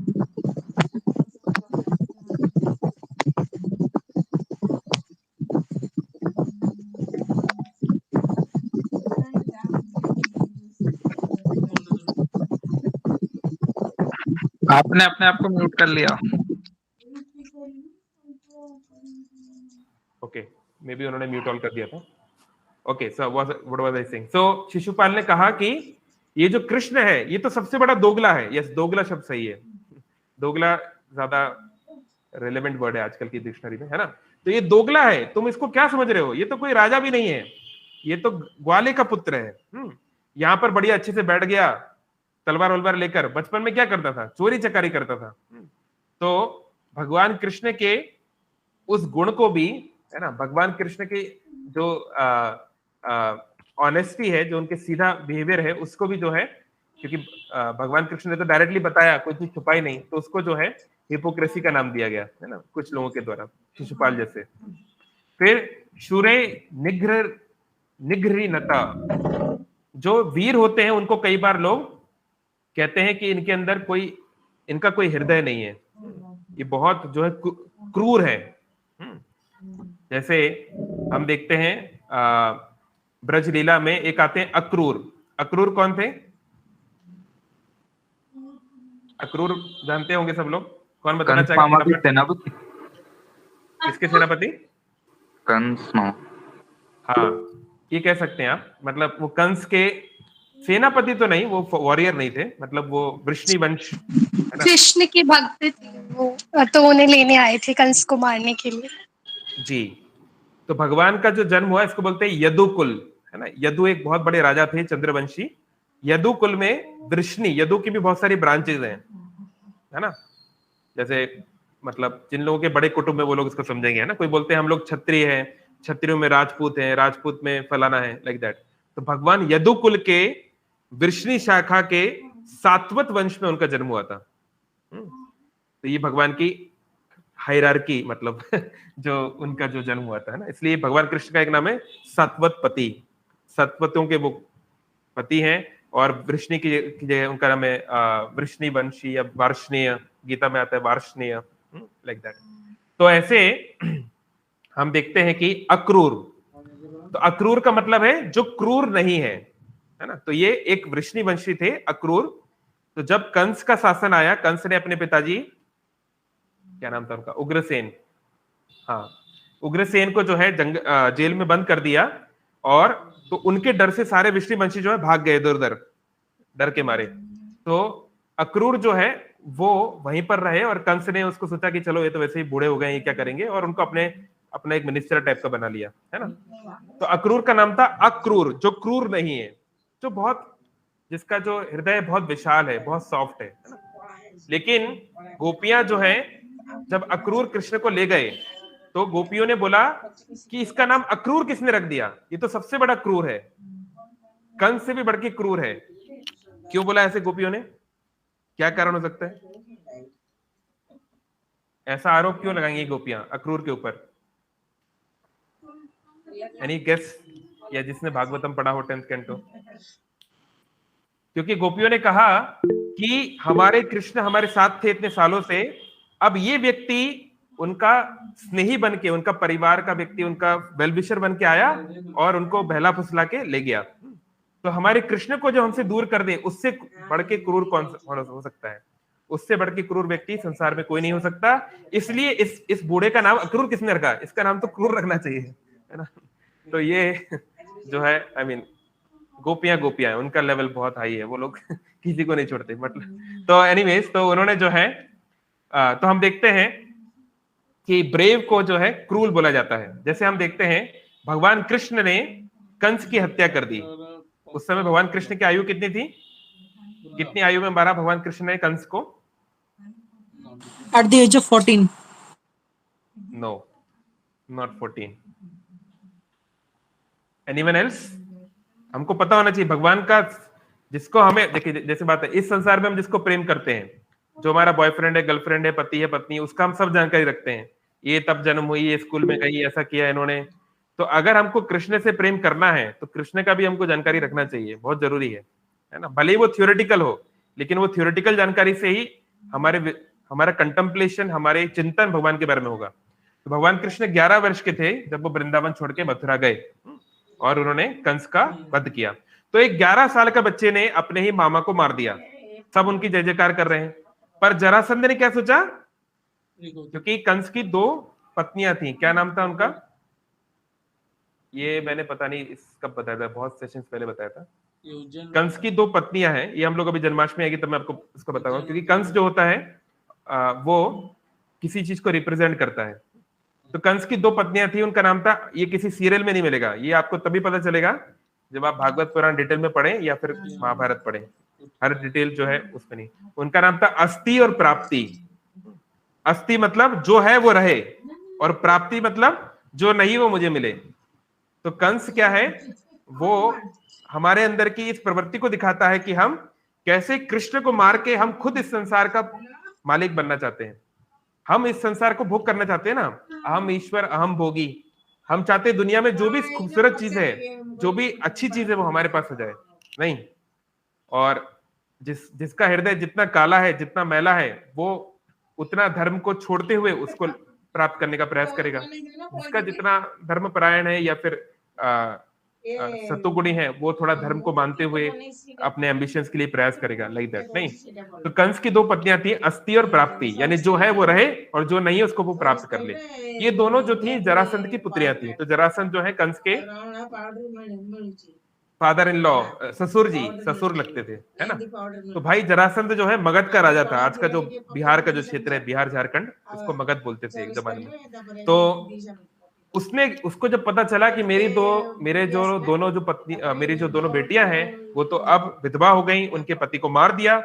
आपने अपने आप को म्यूट कर लिया। ओके, मे बी उन्होंने म्यूट ऑन कर दिया था। Okay, so what was I saying? So Shishupal ने कहा कि ये जो कृष्ण है ये तो सबसे बड़ा दोगला है। यस, दोगला शब्द सही है, दोगला ज्यादा रेलेवेंट वर्ड है आजकल की डिक्शनरी में, है ना। तो ये दोगला है, तुम इसको क्या समझ रहे हो, ये तो कोई राजा भी नहीं है, ये तो ग्वाले का पुत्र है। यहाँ पर बढ़िया अच्छे से बैठ गया, तलवार वलवार लेकर, बचपन में क्या करता था, चोरी चकारी करता था। तो भगवान कृष्ण के उस गुण को भी, है ना, भगवान कृष्ण के जो ऑनेस्टी है, जो उनके सीधा बिहेवियर है, उसको भी जो है, क्योंकि भगवान कृष्ण ने तो डायरेक्टली बताया, कोई चीज छुपाई नहीं, तो उसको जो है हिपोक्रेसी का नाम दिया गया, है ना, कुछ लोगों के द्वारा, शिशुपाल जैसे। फिर शूरे निघ्रिनता, जो वीर होते हैं उनको कई बार लोग कहते हैं कि इनके अंदर इनका कोई हृदय नहीं है, ये बहुत जो है क्रूर है। जैसे हम देखते हैं ब्रज लीला में एक आते हैं अक्रूर। अक्रूर कौन थे? अक्रूर जानते होंगे सब लोग, कौन बताना चाहेगा? सेनापति। किसके सेनापति? कंस। हाँ, ये कह सकते हैं आप, मतलब वो कंस के सेनापति तो नहीं, वो वॉरियर नहीं थे, मतलब वो वृष्णि वंश, कृष्ण की भक्त थे वो, तो उन्हें लेने आए थे कंस को मारने के लिए। जी। तो भगवान का जो जन्म हुआ इसको बोलते हैं यदुकुल, है ना। यदु एक बहुत बड़े राजा थे, चंद्रवंशी। यदुकुल में वृष्णि, यदु की भी बहुत सारी ब्रांचेज हैं, है ना। जैसे मतलब जिन लोगों के बड़े कुटुंब में वो लोग इसको समझेंगे, है ना। कोई बोलते हैं हम लोग क्षत्रिय हैं, क्षत्रियों में राजपूत हैं, राजपूत में फलाना है, लाइक दैट। तो भगवान यदुकुल के वृष्णि शाखा के सात्वत वंश में उनका जन्म हुआ था। तो ये भगवान की हायरार्की, मतलब जो उनका जो जन्म हुआ था, है ना। इसलिए भगवान कृष्ण का एक नाम है सात्वत पति, सत्वतों के वो पति हैं। और वृष्णि की जगह उनका नाम है वृष्णि वंशी या वार्ष्णेय, गीता में आता है वार्ष्णेय, लाइक दैट। तो ऐसे हम देखते हैं कि अक्रूर, तो अक्रूर का मतलब है जो क्रूर नहीं है, है ना। तो ये एक वृष्णि वंशी थे अक्रूर। तो जब कंस का शासन आया, कंस ने अपने पिताजी, क्या नाम था उनका, उग्रसेन, हाँ, उग्रसेन को जो है जेल में बंद कर दिया। और तो उनके डर से सारे वृष्णि वंशी जो है भाग गए इधर उधर, डर के मारे। तो अक्रूर जो है वो वहीं पर रहे, और कंस ने उसको सोचा कि चलो ये तो वैसे ही बूढ़े हो गए, ये क्या करेंगे, और उनको अपना एक मिनिस्टर टाइप का बना लिया, है ना। तो अक्रूर का नाम था अक्रूर, जो क्रूर नहीं है, जो बहुत, जिसका जो हृदय बहुत विशाल है, बहुत सॉफ्ट है ना। लेकिन गोपियां जो है, जब अक्रूर कृष्ण को ले गए, तो गोपियों ने बोला कि इसका नाम अक्रूर किसने रख दिया, ये तो सबसे बड़ा क्रूर है, कंस से भी बढ़ के क्रूर है। क्यों बोला ऐसे गोपियों ने? क्या कारण हो सकता है? ऐसा आरोप क्यों लगाएंगी गोपियां अक्रूर के ऊपर? Any guess? या जिसने भागवतम पढ़ा हो 10th कैंटो? क्योंकि गोपियों ने कहा कि हमारे कृष्ण हमारे साथ थे इतने सालों से, अब ये व्यक्ति उनका स्नेही बन के, उनका परिवार का व्यक्ति, उनका वेलविशर बन के आया और उनको बहला फुसला के ले गया। तो हमारे कृष्ण को जो हमसे दूर कर दे, उससे बढ़ के क्रूर कौन हो सकता है? उससे बढ़ के क्रूर व्यक्ति संसार में कोई नहीं हो सकता। इसलिए इस बूढ़े का नाम अक्रूर किसने रखा? इसका नाम तो क्रूर रखना चाहिए, है ना। तो ये जो है, आई मीन, गोपियां उनका लेवल बहुत हाई है, वो लोग किसी को नहीं छोड़ते, मतलब। तो एनीवेज, तो उन्होंने जो है, तो हम देखते हैं कि ब्रेव को जो है क्रूर बोला जाता है। जैसे हम देखते हैं भगवान कृष्ण ने कंस की हत्या कर दी। उस समय भगवान कृष्ण की आयु कितनी थी? कितनी आयु में मारा भगवान कृष्ण ने कंस को? At the age of 14. No, not 14। Anyone else? हमको पता होना चाहिए भगवान का, जिसको हमें देखिए, जैसे बात है इस संसार में हम जिसको प्रेम करते हैं, जो हमारा बॉयफ्रेंड है, गर्लफ्रेंड है, पति है, पत्नी, उसका हम सब जानकारी रखते हैं। ये तब जन्म हुई, ये स्कूल में गई, ऐसा किया इन्होंने। तो अगर हमको कृष्ण से प्रेम करना है तो कृष्ण का भी हमको जानकारी रखना चाहिए, बहुत जरूरी है ना। भले ही वो थियोरेटिकल हो, लेकिन वो थियोरेटिकल जानकारी से ही हमारा कंटेम्पलेशन, हमारे चिंतन भगवान के बारे में होगा। तो भगवान कृष्ण 11 वर्ष के थे जब वो वृंदावन छोड़ के मथुरा गए और उन्होंने कंस का वध किया। तो एक 11 साल का बच्चे ने अपने ही मामा को मार दिया, सब उनकी जय जयकार कर रहे हैं। पर जरासंध ने क्या सोचा, क्योंकि कंस की 2 पत्नियां थी, क्या नाम था उनका, ये मैंने पता नहीं इस कब बताया था, बहुत सेशंस पहले बताया था। कंस की 2 पत्नियां हैं, ये हम लोग अभी जन्माष्टमी आएगी तब मैं आपको इसको बताऊंगा, क्योंकि कंस जो होता है वो किसी चीज को रिप्रेजेंट करता है। तो कंस की 2 पत्नियां थी, उनका नाम था, ये किसी सीरियल में नहीं मिलेगा, ये आपको तभी पता चलेगा जब आप भागवत पुराण डिटेल में पढ़ें या फिर महाभारत पढ़ें, हर डिटेल जो है उसमें नहीं। उनका नाम था अस्ति और प्राप्ति। अस्ति मतलब जो है वो रहे, और प्राप्ति मतलब जो नहीं वो मुझे मिले। तो कंस क्या है, वो हमारे अंदर की इस प्रवृत्ति को दिखाता है कि हम कैसे कृष्ण को मार के हम खुद इस संसार का मालिक बनना चाहते हैं। हम इस संसार को भोग करना चाहते हैं ना, अहम ईश्वर अहम भोगी। हम चाहते हैं दुनिया में जो भी खूबसूरत चीज है, जो भी अच्छी चीज है, वो हमारे पास हो जाए, नहीं। और जिसका हृदय जितना काला है, जितना मैला है, वो उतना धर्म को छोड़ते हुए उसको प्राप्त करने का प्रयास करेगा। जिसका जितना धर्म परायण है या फिर सतुगुणी है, वो थोड़ा धर्म को मानते हुए अपने एम्बिशंस के लिए प्रयास करेगा, लाइक दैट, नहीं। तो कंस की 2 पत्नियां थी, अस्ति और प्राप्ति, यानी जो है वो रहे और जो नहीं है उसको वो प्राप्त कर ले। ये दोनों जो थी जरासंध की पुत्रियां थी। तो जरासंध जो है कंस के फादर इन लॉ, ससुर जी, ससुर लगते थे, है ना। तो भाई जरासंध जो है मगध का राजा था, आज का जो बिहार का जो क्षेत्र है, बिहार झारखंड, उसको मगध बोलते थे एक जमाने में। तो उसको जब पता चला कि मेरी दोनों बेटियां हैं, वो तो अब विधवा हो गई, उनके पति को मार दिया,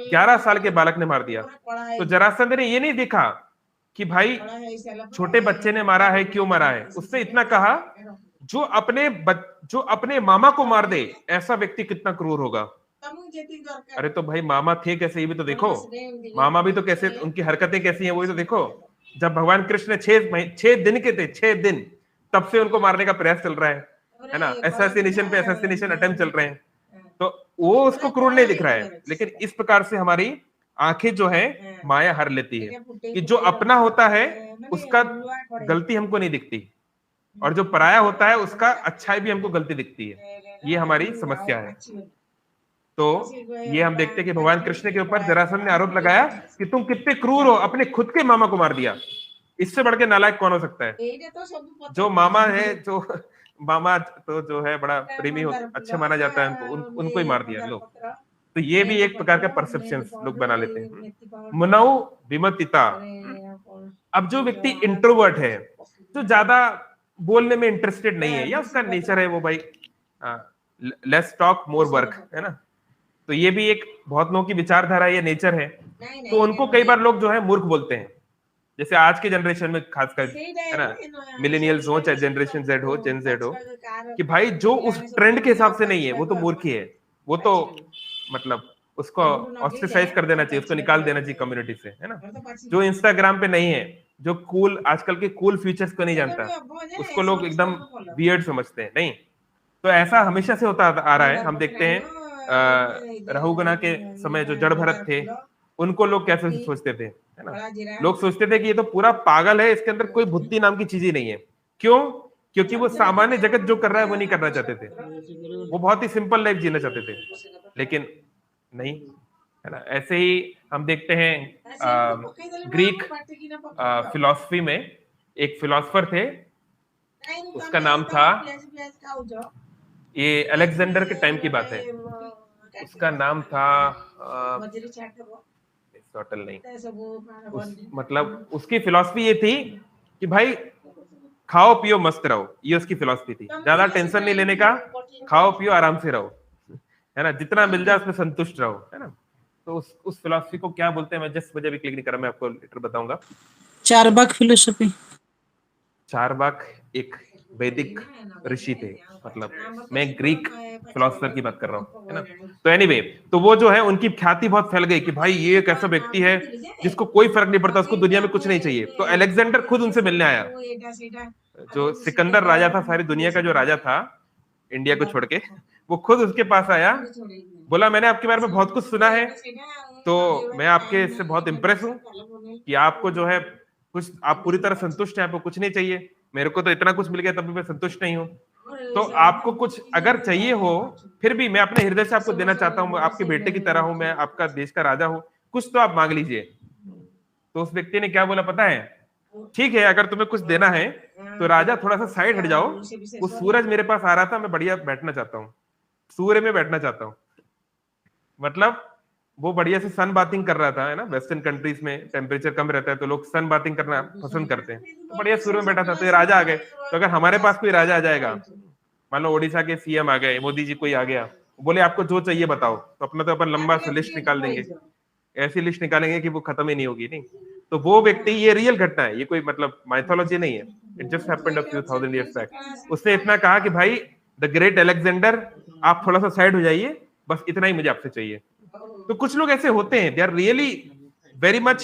11 साल के बालक ने मार दिया। तो जरासंध ने ये नहीं देखा कि भाई छोटे बच्चे ने मारा है, क्यों मारा है। उसने इतना कहा, जो अपने मामा को मार दे, ऐसा व्यक्ति कितना क्रूर होगा। अरे तो भाई मामा थे कैसे, ये भी तो देखो, मामा भी तो कैसे, उनकी हरकतें कैसी हैं वो भी तो देखो। जब भगवान कृष्ण 6 दिन के थे, 6 दिन, तब से उनको मारने का प्रयास चल रहा है ना, असैसिनेशन पे असैसिनेशन अटेम्प्ट चल रहे हैं। तो वो उसको क्रूर नहीं दिख रहा है, लेकिन इस प्रकार से हमारी आंखें जो है माया हर लेती है कि जो अपना होता है उसका गलती हमको नहीं दिखती, और जो पराया होता है उसका अच्छाई भी हमको गलती दिखती है। ये हमारी समस्या है। तो ये हम देखते हैं कि भगवान कृष्ण के ऊपर जरासंध ने आरोप लगाया कि तुम कितने क्रूर हो, अपने खुद के मामा को मार दिया। इससे बढ़ के नालायक कौन हो सकता है। जो मामा है, जो मामा तो जो है बड़ा प्रेमी हो, अच्छा माना जाता है, उनको ही मार दिया लोग। तो ये भी एक प्रकार का परसेप्शन लोग बना लेते हैं। मनौ विमतिता। अब जो व्यक्ति इंट्रोवर्ट है, जो ज्यादा बोलने में इंटरेस्टेड नहीं है, या उसका नेचर है वो भाई लेस टॉक मोर वर्क, है ना, तो ये भी एक बहुत लोगों की विचारधारा, ये नेचर है। तो उनको कई बार लोग जो है मूर्ख बोलते हैं, जैसे आज के जनरेशन में खासकर, है ना, मिलेनियल्स हो चाहे जनरेशन जेड हो, जेन जेड हो, कि भाई जो उस ट्रेंड के हिसाब से नहीं है वो तो मूर्ख ही है, वो तो मतलब उसको ऑस्ट्रेसाइज कर देना चाहिए, उसको निकाल देना चाहिए कम्युनिटी से, है ना। जो इंस्टाग्राम पे नहीं है, जो कूल आजकल के कूल फीचर्स को नहीं जानता, उसको लोग एकदम वियर्ड समझते हैं, नहीं। तो ऐसा हमेशा से होता आ रहा है। हम देखते हैं रहुगना के समय जो जड़ भरत थे, उनको लोग कैसे सोचते थे, है ना, लोग सोचते थे कि ये तो पूरा पागल है, इसके अंदर कोई बुद्धि नाम की चीज ही नहीं है। क्यों? क्योंकि वो सामान्य जगत जो कर रहा है वो नहीं करना चाहते थे, वो बहुत ही सिंपल लाइफ जीना चाहते थे, लेकिन नहीं, है ना। ऐसे ही हम देखते हैं ग्रीक फिलॉसफी में एक फिलोसफर थे, उसका नाम था, ये अलेक्जेंडर के टाइम की बात है, उसका नाम था नहीं, मतलब उसकी फिलॉसफी ये थी कि भाई खाओ पियो मस्त रहो, ये उसकी फिलॉसफी थी। ज्यादा टेंशन नहीं लेने का, खाओ पियो आराम से रहो, है ना, जितना मिल जाए उसमें संतुष्ट रहो, है ना। तो उस फिलॉसफी को क्या बोलते हैं, मैं जिस वजह भी क्लिक नहीं करा, मैं आपको लेटर बताऊंगा। चारबाग फिलोसफी। चारबाग एक वैदिक ऋषि थे, मतलब मैं ग्रीक फिलोसफर की बात कर रहा हूँ, है ना। तो एनीवे, तो वो जो है उनकी ख्याति बहुत फैल गई कि भाई ये एक ऐसा व्यक्ति है जिसको कोई फर्क नहीं पड़ता, उसको दुनिया में कुछ नहीं चाहिए। तो अलेक्जेंडर खुद उनसे मिलने आया, जो सिकंदर राजा था, सारी दुनिया का जो राजा था इंडिया को छोड़ के, वो खुद उसके पास आया, बोला मैंने आपके बारे में बहुत कुछ सुना है, तो मैं आपके इससे बहुत इंप्रेस हूँ कि आपको जो है कुछ, आप पूरी तरह संतुष्ट हैं, आपको कुछ नहीं चाहिए। मेरे को तो इतना कुछ मिल गया तब भी मैं संतुष्ट नहीं हूँ, तो आपको कुछ अगर चाहिए हो, फिर भी मैं अपने हृदय से आपको देना चाहता हूँ, आपके बेटे की तरह हूँ, मैं आपका देश का राजा हूँ, कुछ तो आप मांग लीजिए। तो उस व्यक्ति ने क्या बोला पता है, ठीक है अगर तुम्हें कुछ देना है तो राजा थोड़ा सा साइड हट जाओ, वो सूरज मेरे पास आ रहा था, मैं बढ़िया बैठना चाहता हूँ, सूर्य में बैठना चाहता हूँ। मतलब वो बढ़िया से सन बाथिंग कर रहा था, है ना। वेस्टर्न कंट्रीज में टेम्परेचर कम रहता है तो लोग सन बाथिंग करना पसंद करते हैं, तो बढ़िया सूर्य में बैठा था। तो ये राजा आ गए, तो अगर हमारे पास कोई राजा आ जाएगा, मान लो ओडिशा के सीएम आ गए, मोदी जी कोई आ गया, बोले आपको जो चाहिए बताओ, तो अपना तो अपन लंबा सा लिस्ट निकाल देंगे, ऐसी लिस्ट निकालेंगे कि वो खत्म ही नहीं होगी। नहीं, तो वो व्यक्ति, ये रियल घटना है, ये कोई मतलब माइथोलॉजी नहीं है, it just happened a few thousand years back. उसने इतना कहा कि भाई द ग्रेट अलेक्जेंडर, आप थोड़ा सा साइड हो जाइए, बस इतना ही मुझे आपसे चाहिए। तो कुछ लोग ऐसे होते हैं, they are really very much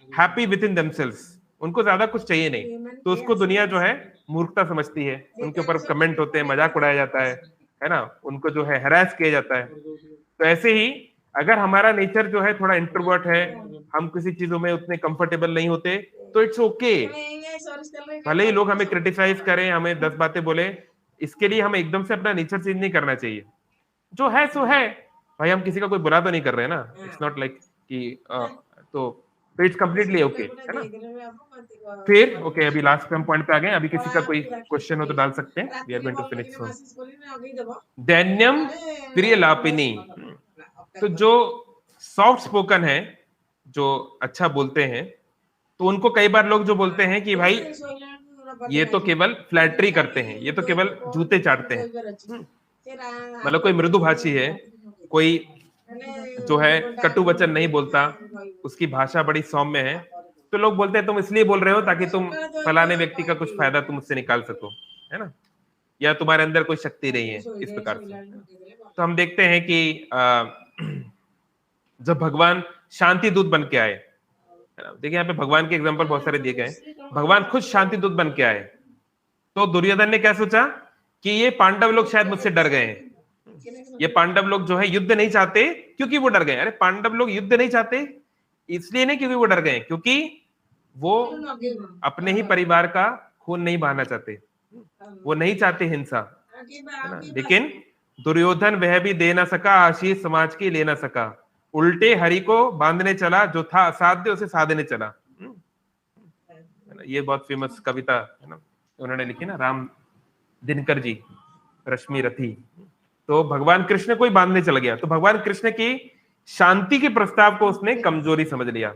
happy within themselves, उनको ज्यादा कुछ चाहिए नहीं, तो उसको दुनिया जो है मूर्खता समझती है, उनके ऊपर कमेंट होते हैं, मजाक उड़ाया जाता है ना, उनको जो है हैरास किया जाता है। तो ऐसे ही अगर हमारा नेचर जो है थोड़ा इंट्रोवर्ट है, हम किसी चीजों में उतने कंफर्टेबल नहीं होते, तो इट्स ओके, भले ही लोग हमें क्रिटिसाइज करें, हमें 10 बातें बोले, इसके लिए हमें एकदम से अपना नेचर चेंज नहीं करना चाहिए। जो है सो है भाई, हम किसी का कोई बुरा तो नहीं कर रहे हैं ना, इट्स नॉट लाइक कि तो इट्स कंप्लीटली ओके, है ना। फिर ओके, अभी लास्ट पे हम पॉइंट पे आ गए, अभी किसी का कोई क्वेश्चन हो तो डाल सकते हैं, we are going to finish soon. दैन्यम प्रियलापिनी, तो जो सॉफ्ट स्पोकन है, जो अच्छा बोलते हैं, तो उनको कई बार लोग जो बोलते हैं कि भाई ये तो केवल फ्लैटरी करते हैं, ये तो केवल जूते चाटते हैं। मतलब कोई मृदुभाषी है, कोई जो है कटु वचन नहीं बोलता, उसकी भाषा बड़ी सौम्य है, तो लोग बोलते हैं तुम इसलिए बोल रहे हो ताकि तुम फलाने व्यक्ति का कुछ फायदा तुम उससे निकाल सको, है ना, या तुम्हारे अंदर कोई शक्ति नहीं है, इस प्रकार से। तो हम देखते हैं कि जब भगवान शांति दूत बन के आए, देखिए यहाँ पे भगवान के एग्जांपल बहुत सारे दिए गए, भगवान खुद शांति दूत बन के आए, तो दुर्योधन ने क्या सोचा कि ये पांडव लोग शायद मुझसे डर गए हैं, ये पांडव लोग जो है युद्ध नहीं चाहते क्योंकि वो डर गए। अरे पांडव लोग युद्ध नहीं चाहते इसलिए नहीं क्योंकि वो डर गए, क्योंकि वो अपने ही परिवार का खून नहीं बहाना चाहते, वो नहीं चाहते हिंसा, है ना। लेकिन दुर्योधन वह भी दे ना सका, आशीष समाज की ले ना सका, उल्टे हरि को बांधने चला, जो था असाध्य उसे साधने चला। ये बहुत फेमस कविता है ना, उन्होंने लिखी ना, राम दिनकर जी, रश्मि रथी। तो भगवान कृष्ण को ही बांधने चल गया, तो भगवान कृष्ण की शांति के प्रस्ताव को उसने कमजोरी समझ लिया।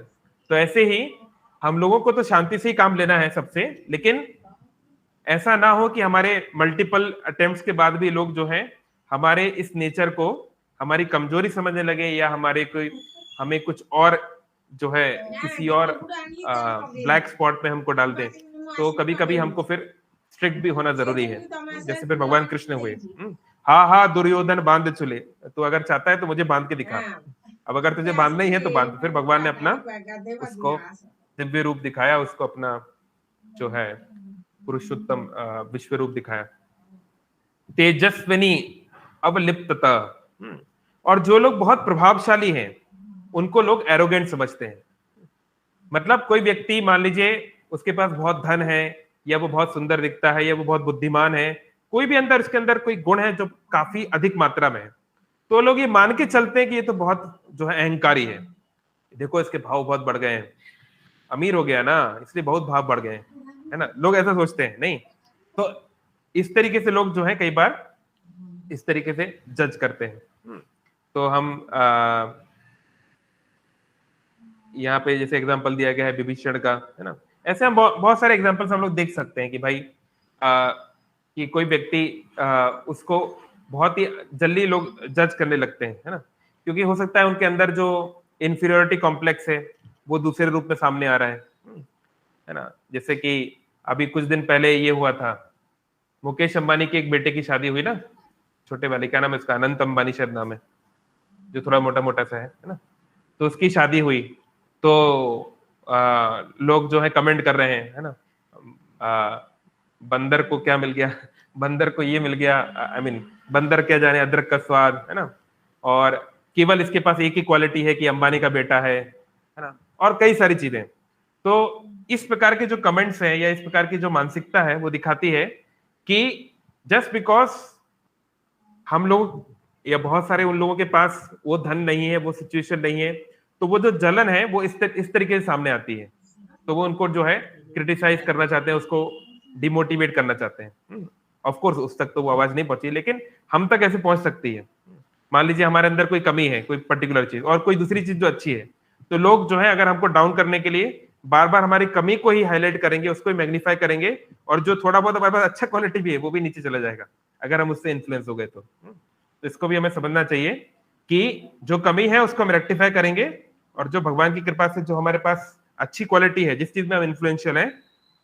तो ऐसे ही हम लोगों को तो शांति से ही काम लेना है सबसे, लेकिन ऐसा ना हो कि हमारे मल्टीपल अटेम्प्ट्स के बाद भी लोग जो हैं हमारे इस नेचर को हमारी कमजोरी समझने लगे, या हमें कुछ और जो है किसी और ब्लैक स्पॉट पे हमको डाल दें। तो कभी कभी हमको फिर स्ट्रिक्ट भी होना जरूरी है, जैसे फिर भगवान कृष्ण हुए। हाँ हाँ दुर्योधन बांध चुले, तो अगर चाहता है तो मुझे बांध के दिखा, अब अगर तुझे बांधना ही है तो बांध। फिर भगवान ने अपना उसको दिव्य रूप दिखाया, उसको अपना जो है पुरुषोत्तम विश्व रूप दिखाया, तेजस्विनी अवलिप्तता। और जो लोग बहुत प्रभावशाली हैं उनको लोग एरोगेंट समझते हैं। मतलब कोई व्यक्ति मान लीजिए उसके पास बहुत धन है, या वो बहुत सुंदर दिखता है, या वो बहुत बुद्धिमान है, कोई भी अंदर उसके अंदर कोई गुण है जो काफी अधिक मात्रा में है, तो लोग ये मान के चलते हैं कि ये तो बहुत जो है अहंकारी है, देखो इसके भाव बहुत बढ़ गए हैं, अमीर हो गया ना इसलिए बहुत भाव बढ़ गए हैं, है ना, लोग ऐसा सोचते हैं। नहीं, तो इस तरीके से लोग जो है कई बार इस तरीके से जज करते हैं। तो हम यहाँ पे जैसे एग्जांपल दिया गया है विभीषण का, है ना, ऐसे हम बहुत सारे एग्जांपल्स हम लोग देख सकते हैं कि भाई कि कोई व्यक्ति उसको बहुत ही जल्दी लोग जज करने लगते हैं, है ना, क्योंकि हो सकता है उनके अंदर जो इंफीरियोरिटी कॉम्प्लेक्स है वो दूसरे रूप में सामने आ रहा है ना। जैसे कि अभी कुछ दिन पहले ये हुआ था मुकेश अंबानी के एक बेटे की शादी हुई ना, छोटे वाले, क्या नाम है उसका, अनंत अंबानी शायद नाम है, जो थोड़ा मोटा मोटा सा है ना। तो उसकी शादी हुई, तो लोग जो है कमेंट कर रहे हैं, है ना, बंदर को क्या मिल गया, बंदर को ये मिल गया, आई मीन बंदर क्या जाने अदरक का स्वाद, है ना, और केवल इसके पास एक ही क्वालिटी है कि अंबानी का बेटा है ना, और कई सारी चीजें। तो इस प्रकार के जो कमेंट्स हैं या इस प्रकार की जो मानसिकता है वो दिखाती है कि जस्ट बिकॉज हम लोग या बहुत सारे उन लोगों के पास वो धन नहीं है, वो सिचुएशन नहीं है, तो वो जो जलन है वो इस तरीके से सामने आती है, तो वो उनको जो है क्रिटिसाइज करना चाहते हैं, उसको डिमोटिवेट करना चाहते हैं। ऑफ कोर्स उस तक तो वो आवाज नहीं पहुंची, लेकिन हम तक ऐसे पहुंच सकती है। मान लीजिए हमारे अंदर कोई कमी है, कोई पर्टिकुलर चीज, और कोई दूसरी चीज जो अच्छी है, तो लोग जो है अगर हमको डाउन करने के लिए बार बार हमारी कमी को ही हाईलाइट करेंगे, उसको ही मैग्नीफाई करेंगे, और जो थोड़ा बहुत हमारे पास अच्छा क्वालिटी भी है वो भी नीचे चला जाएगा अगर हम उससे इन्फ्लुएंस हो गए तो इसको भी हमें समझना चाहिए कि जो कमी है उसको हम रेक्टिफाई करेंगे, और जो भगवान की कृपा से जो हमारे पास अच्छी क्वालिटी है, जिस चीज में हम इन्फ्लुएंशियल है,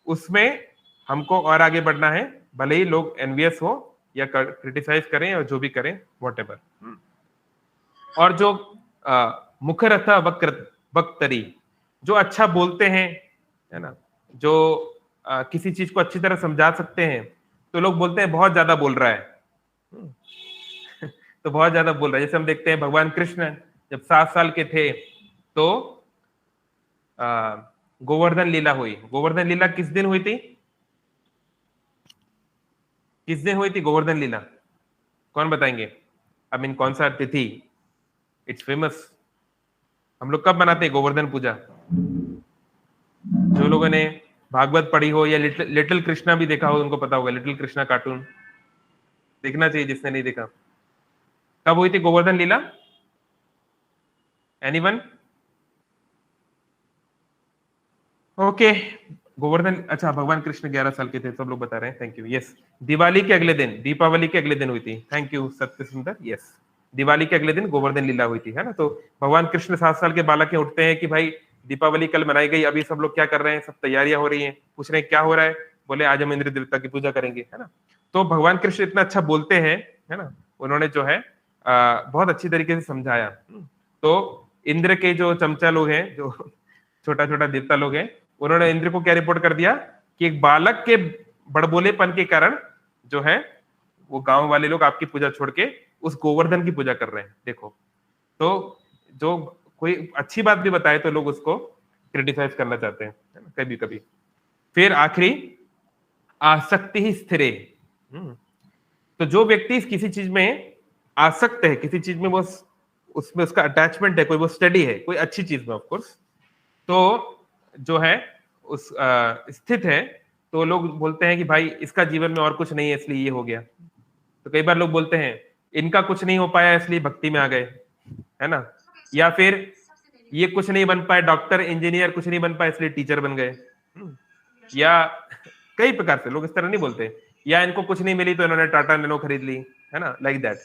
उसमें हमको और आगे बढ़ना है, भले ही लोग एनवियस हो या क्रिटिसाइज करें और जो भी करें, व्हाटएवर। और जो मुखरथ वक्तरी, जो अच्छा बोलते हैं, है ना, जो किसी चीज को अच्छी तरह समझा सकते हैं, तो लोग बोलते हैं बहुत ज्यादा बोल रहा है, तो बहुत ज्यादा बोल रहा है। जैसे हम देखते हैं भगवान कृष्ण जब 7 साल के थे तो गोवर्धन लीला हुई। गोवर्धन लीला किस दिन हुई थी, किस दिन हुई थी गोवर्धन लीला, कौन बताएंगे? आई मीन कौन सा तिथि? It's famous. हम लोग कब मनाते हैं गोवर्धन पूजा? जो लोगों ने भागवत पढ़ी हो या लिटिल कृष्णा भी देखा हो उनको पता होगा, लिटिल कृष्णा कार्टून देखना चाहिए जिसने नहीं देखा। कब हुई थी गोवर्धन लीला? एनीवन? ओके, गोवर्धन, अच्छा भगवान कृष्ण 11 साल के थे, सब लोग बता रहे हैं, थैंक यू। यस, दिवाली के अगले दिन, दीपावली के अगले दिन हुई थी, थैंक यू सत्य सुंदर। यस, दिवाली के अगले दिन गोवर्धन लीला हुई थी, है ना। तो भगवान कृष्ण 7 साल के बालक के उठते हैं कि भाई दीपावली कल मनाई गई, अभी सब लोग क्या कर रहे हैं, सब तैयारियां हो रही हैं, पूछ रहे हैं क्या हो रहा है, बोले आज हम इंद्र देवता की पूजा करेंगे, है ना। तो भगवान कृष्ण इतना अच्छा बोलते हैं, है ना, उन्होंने जो है बहुत अच्छी तरीके से समझाया। तो इंद्र के जो चमचा लोग हैं, जो छोटा छोटा देवता लोग हैं, उन्होंने इंद्र को क्या रिपोर्ट कर दिया कि एक बालक के बड़बोलेपन के कारण जो है वो गांव वाले लोग आपकी पूजा छोड़ के उस गोवर्धन की पूजा कर रहे हैं। देखो, तो जो कोई अच्छी बात भी बताए तो लोग उसको क्रिटिसाइज करना चाहते हैं, है ना, कभी कभी। फिर आखिरी, आसक्ति ही स्थिरे। तो जो व्यक्ति किसी चीज में आसक्त है, किसी चीज में वो उसमें उसका अटैचमेंट है, कोई वो स्टडी है कोई अच्छी चीज में, ऑफ कोर्स, तो जो है उस स्थित है, तो लोग बोलते हैं कि भाई इसका जीवन में और कुछ नहीं है इसलिए ये हो गया। तो कई बार लोग बोलते हैं इनका कुछ नहीं हो पाया इसलिए भक्ति में आ गए, है ना, या फिर ये कुछ नहीं बन पाए, डॉक्टर इंजीनियर कुछ नहीं बन पाए इसलिए टीचर बन गए, या कई प्रकार से लोग इस तरह नहीं बोलते, या इनको कुछ नहीं मिली तो इन्होंने टाटा नैनो खरीद ली, है ना, लाइक दैट।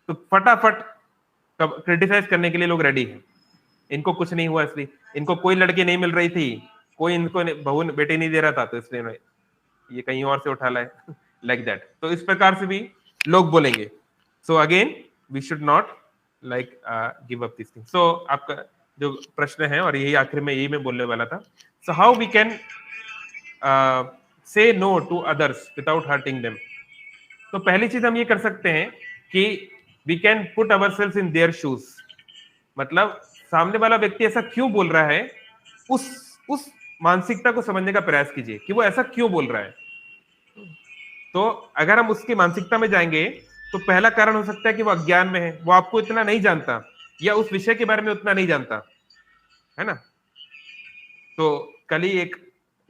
तो फटाफट क्रिटिसाइज करने के लिए लोग रेडी हैं, इनको कुछ नहीं हुआ इसलिए, इनको कोई लड़की नहीं मिल रही थी, कोई इनको बहू बेटी नहीं दे रहा था तो इसलिए ये कहीं और से उठा लाए, लाइक दैट। तो इस प्रकार से भी लोग बोलेंगे। So again we should not like give up this thing. So आपका जो प्रश्न है, और यही आखिर में यही मैं बोलने वाला था, so how we can say no to others without hurting them. तो पहली चीज हम ये कर सकते हैं कि we can put ourselves in their shoes. मतलब सामने वाला व्यक्ति ऐसा क्यों बोल रहा है, उस मानसिकता को समझने का प्रयास कीजिए कि वो ऐसा क्यों बोल रहा है। तो अगर हम उसकी मानसिकता में जाएंगे तो पहला कारण हो सकता है कि वो अज्ञान में है, वो आपको इतना नहीं जानता या उस विषय के बारे में उतना नहीं जानता, है ना। तो कल ही एक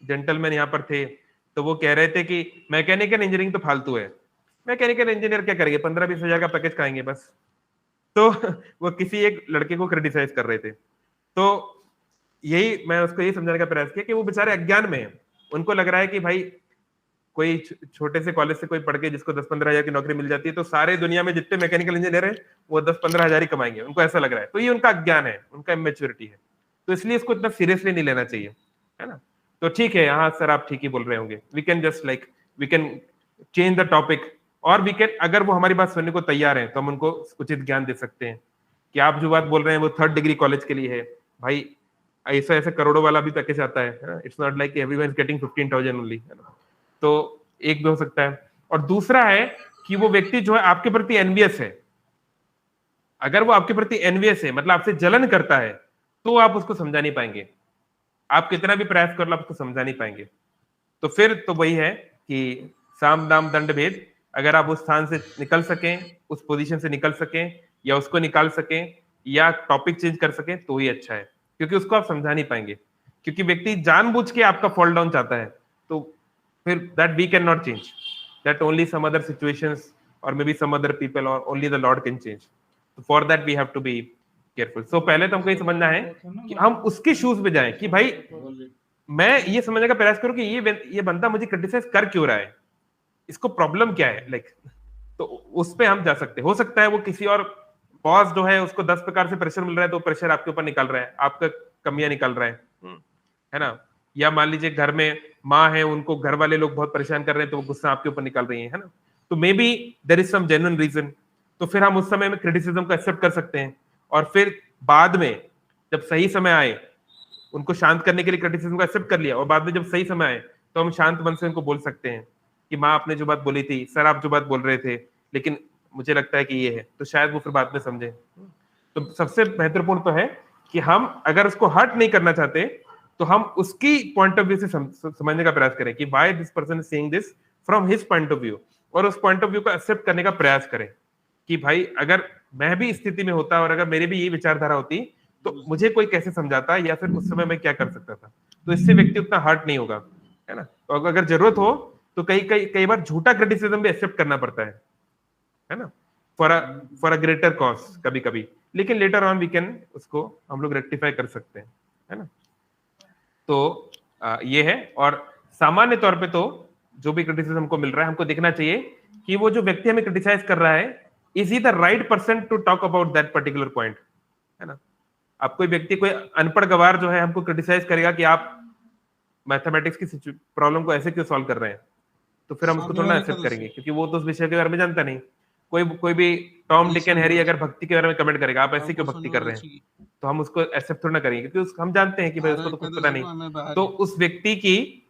जेंटलमैन यहाँ पर थे, तो वो कह रहे थे कि मैकेनिकल इंजीनियरिंग तो फालतू है, मैकेनिकल इंजीनियर क्या करेंगे, 15-20 हजार का पैकेज खाएंगे बस। तो वो किसी एक लड़के को क्रिटिसाइज कर रहे थे। तो यही मैं उसको यही समझाने का प्रयास किया कि वो बेचारे अज्ञान में हैं, उनको लग रहा है कि भाई कोई छोटे से कॉलेज से कोई पढ़ के जिसको 10-15 हजार की नौकरी मिल जाती है तो सारे दुनिया में जितने मैकेनिकल इंजीनियर है वो 10-15 हजार ही कमाएंगे, उनको ऐसा लग रहा है। तो ये उनका अज्ञान है, उनका इमेच्योरिटी है, तो इसलिए इसको इतना सीरियसली नहीं लेना चाहिए, है ना। तो ठीक है, हाँ सर आप ठीक ही बोल रहे होंगे, we can just like we can change the topic, और वी कैन, अगर वो हमारी बात सुनने को तैयार है तो हम उनको उचित ज्ञान दे सकते हैं कि आप जो बात बोल रहे हैं वो 3rd डिग्री कॉलेज के लिए है भाई, ऐसा ऐसा करोड़ों वाला भी पैकेज आता है, it's not like everyone is getting 15,000 only, है ना। तो एक भी हो सकता है। और दूसरा है कि वो व्यक्ति जो है आपके प्रति एनवियस है, अगर वो आपके प्रति एनवियस है, मतलब आपसे जलन करता है, तो आप उसको समझा नहीं पाएंगे, आप कितना भी प्रयास कर लो आप उसको समझा नहीं पाएंगे। तो फिर तो वही है कि साम दाम दंड भेद, अगर आप उस स्थान से निकल सकें, उस पोजीशन से निकल सकें, या उसको निकाल सकें, या टॉपिक चेंज कर सकें, तो ही अच्छा है, क्योंकि उसको आप समझा नहीं पाएंगे, क्योंकि व्यक्ति जानबूझ के आपका फॉल डाउन चाहता है, तो फिर that we can not change, that only some other situations or may be some other people or only the lord can change. For that we have to be careful. So पहले तो हमको ये समझना है कि हम उसके शूज में जाएं, कि भाई मैं ये समझने का प्रयास करूं कि ये बंदा मुझे क्रिटिसाइज कर क्यों रहा है, इसको प्रॉब्लम क्या है, लाइक तो उस पे हम जा सकते हैं। हो सकता है वो किसी और बॉस जो है उसको 10 प्रकार से प्रेशर मिल रहा है, तो प्रेशर आपके ऊपर निकल रहा है, आपका कमियां निकल रहा है ना। या मान लीजिए घर में माँ है, उनको घर वाले लोग बहुत परेशान कर रहे हैं, तो वो गुस्सा आपके ऊपर निकल रही है ना। तो maybe there is some genuine reason, तो फिर हम उस समय में क्रिटिसिज्म को एक्सेप्ट कर सकते हैं, और फिर बाद में जब सही समय आए, उनको शांत करने के लिए क्रिटिसिज्म को एक्सेप्ट कर लिया, और बाद में जब सही समय आए तो हम शांत मन से उनको बोल सकते हैं कि माँ आपने जो बात बोली थी, सर आप जो बात बोल रहे थे, लेकिन मुझे लगता है कि ये है, तो शायद वो फिर बाद में समझे। तो सबसे महत्वपूर्ण तो है कि हम अगर उसको हर्ट नहीं करना चाहते, तो हम उसकी पॉइंट ऑफ व्यू से समझने का प्रयास करें कि why this person is saying this from his point of view, और उस पॉइंट ऑफ व्यू को एक्सेप्ट करने का प्रयास करें कि भाई अगर मैं भी इस स्थिति में होता और अगर मेरी भी ये विचारधारा होती तो मुझे कोई कैसे समझाता, या फिर उस समय मैं क्या कर सकता था। तो इससे व्यक्ति उतना हर्ट नहीं होगा, है ना। तो अगर जरूरत हो तो कई बार झूठा क्रिटिसिज्म भी एक्सेप्ट करना पड़ता है ना, फॉर अ ग्रेटर कॉज कभी कभी, लेकिन लेटर ऑन वी कैन उसको हम लोग रेक्टिफाई कर सकते हैं, है ना। तो ये है। और सामान्य तौर पे तो जो भी क्रिटिसिज्म हमको मिल रहा है, हमको देखना चाहिए कि वो जो व्यक्ति हमें क्रिटिसाइज कर रहा है, is he the right person to talk about that particular point, है ना। आप कोई व्यक्ति, कोई अनपढ़ गवार जो है हमको क्रिटिसाइज करेगा कि आप मैथमेटिक्स की प्रॉब्लम को ऐसे क्यों सॉल्व कर रहे हैं, तो फिर हम उसको थोड़ा एक्सेप्ट करेंगे, क्योंकि वो तो उस विषय के बारे में जानता नहीं। कोई भी टॉम डिक एंड हैरी अगर भक्ति के बारे में कमेंट करेगा, आप ऐसे क्यों भक्ति कर रहे हैं, तो हम उसको एक्सेप्ट थोड़ा ना करेंगे, क्योंकि हम जानते हैं कि भाई उसको तो कुछ पता नहीं। तो उस व्यक्ति की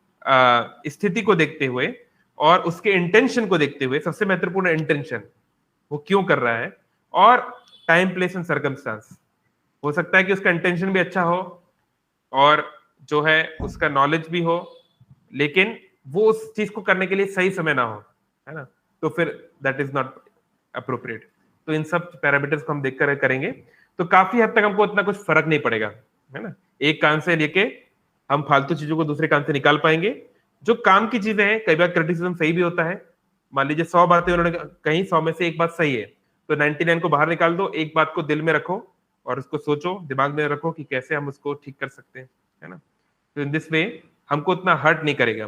स्थिति को देखते हुए और उसके इंटेंशन को देखते हुए, सबसे महत्वपूर्ण इंटेंशन, वो क्यों कर रहा है, और टाइम प्लेस एंड सर्कमस्टांस। हो सकता है कि उसका इंटेंशन भी अच्छा हो और जो है उसका नॉलेज भी हो, लेकिन वो उस चीज को करने के लिए सही समय ना हो, है ना, तो फिर दैट इज नॉट अप्रोप्रिएट। तो इन सब पैरामीटर्स को हम देखकर करेंगे तो काफी हद तक हमको उतना कुछ फर्क नहीं पड़ेगा, है ना। एक कान से लेके हम फालतू चीजों को दूसरे कान से निकाल पाएंगे। जो काम की चीजें हैं, कई बार क्रिटिसिज्म सही भी होता है। मान लीजिए 100 बातें उन्होंने कही, 100 में से एक बात सही है, तो 99 को बाहर निकाल दो, एक बात को दिल में रखो और उसको सोचो, दिमाग में रखो कि कैसे हम उसको ठीक कर सकते हैं, है ना। तो इन दिस वे हमको उतना हर्ट नहीं करेगा।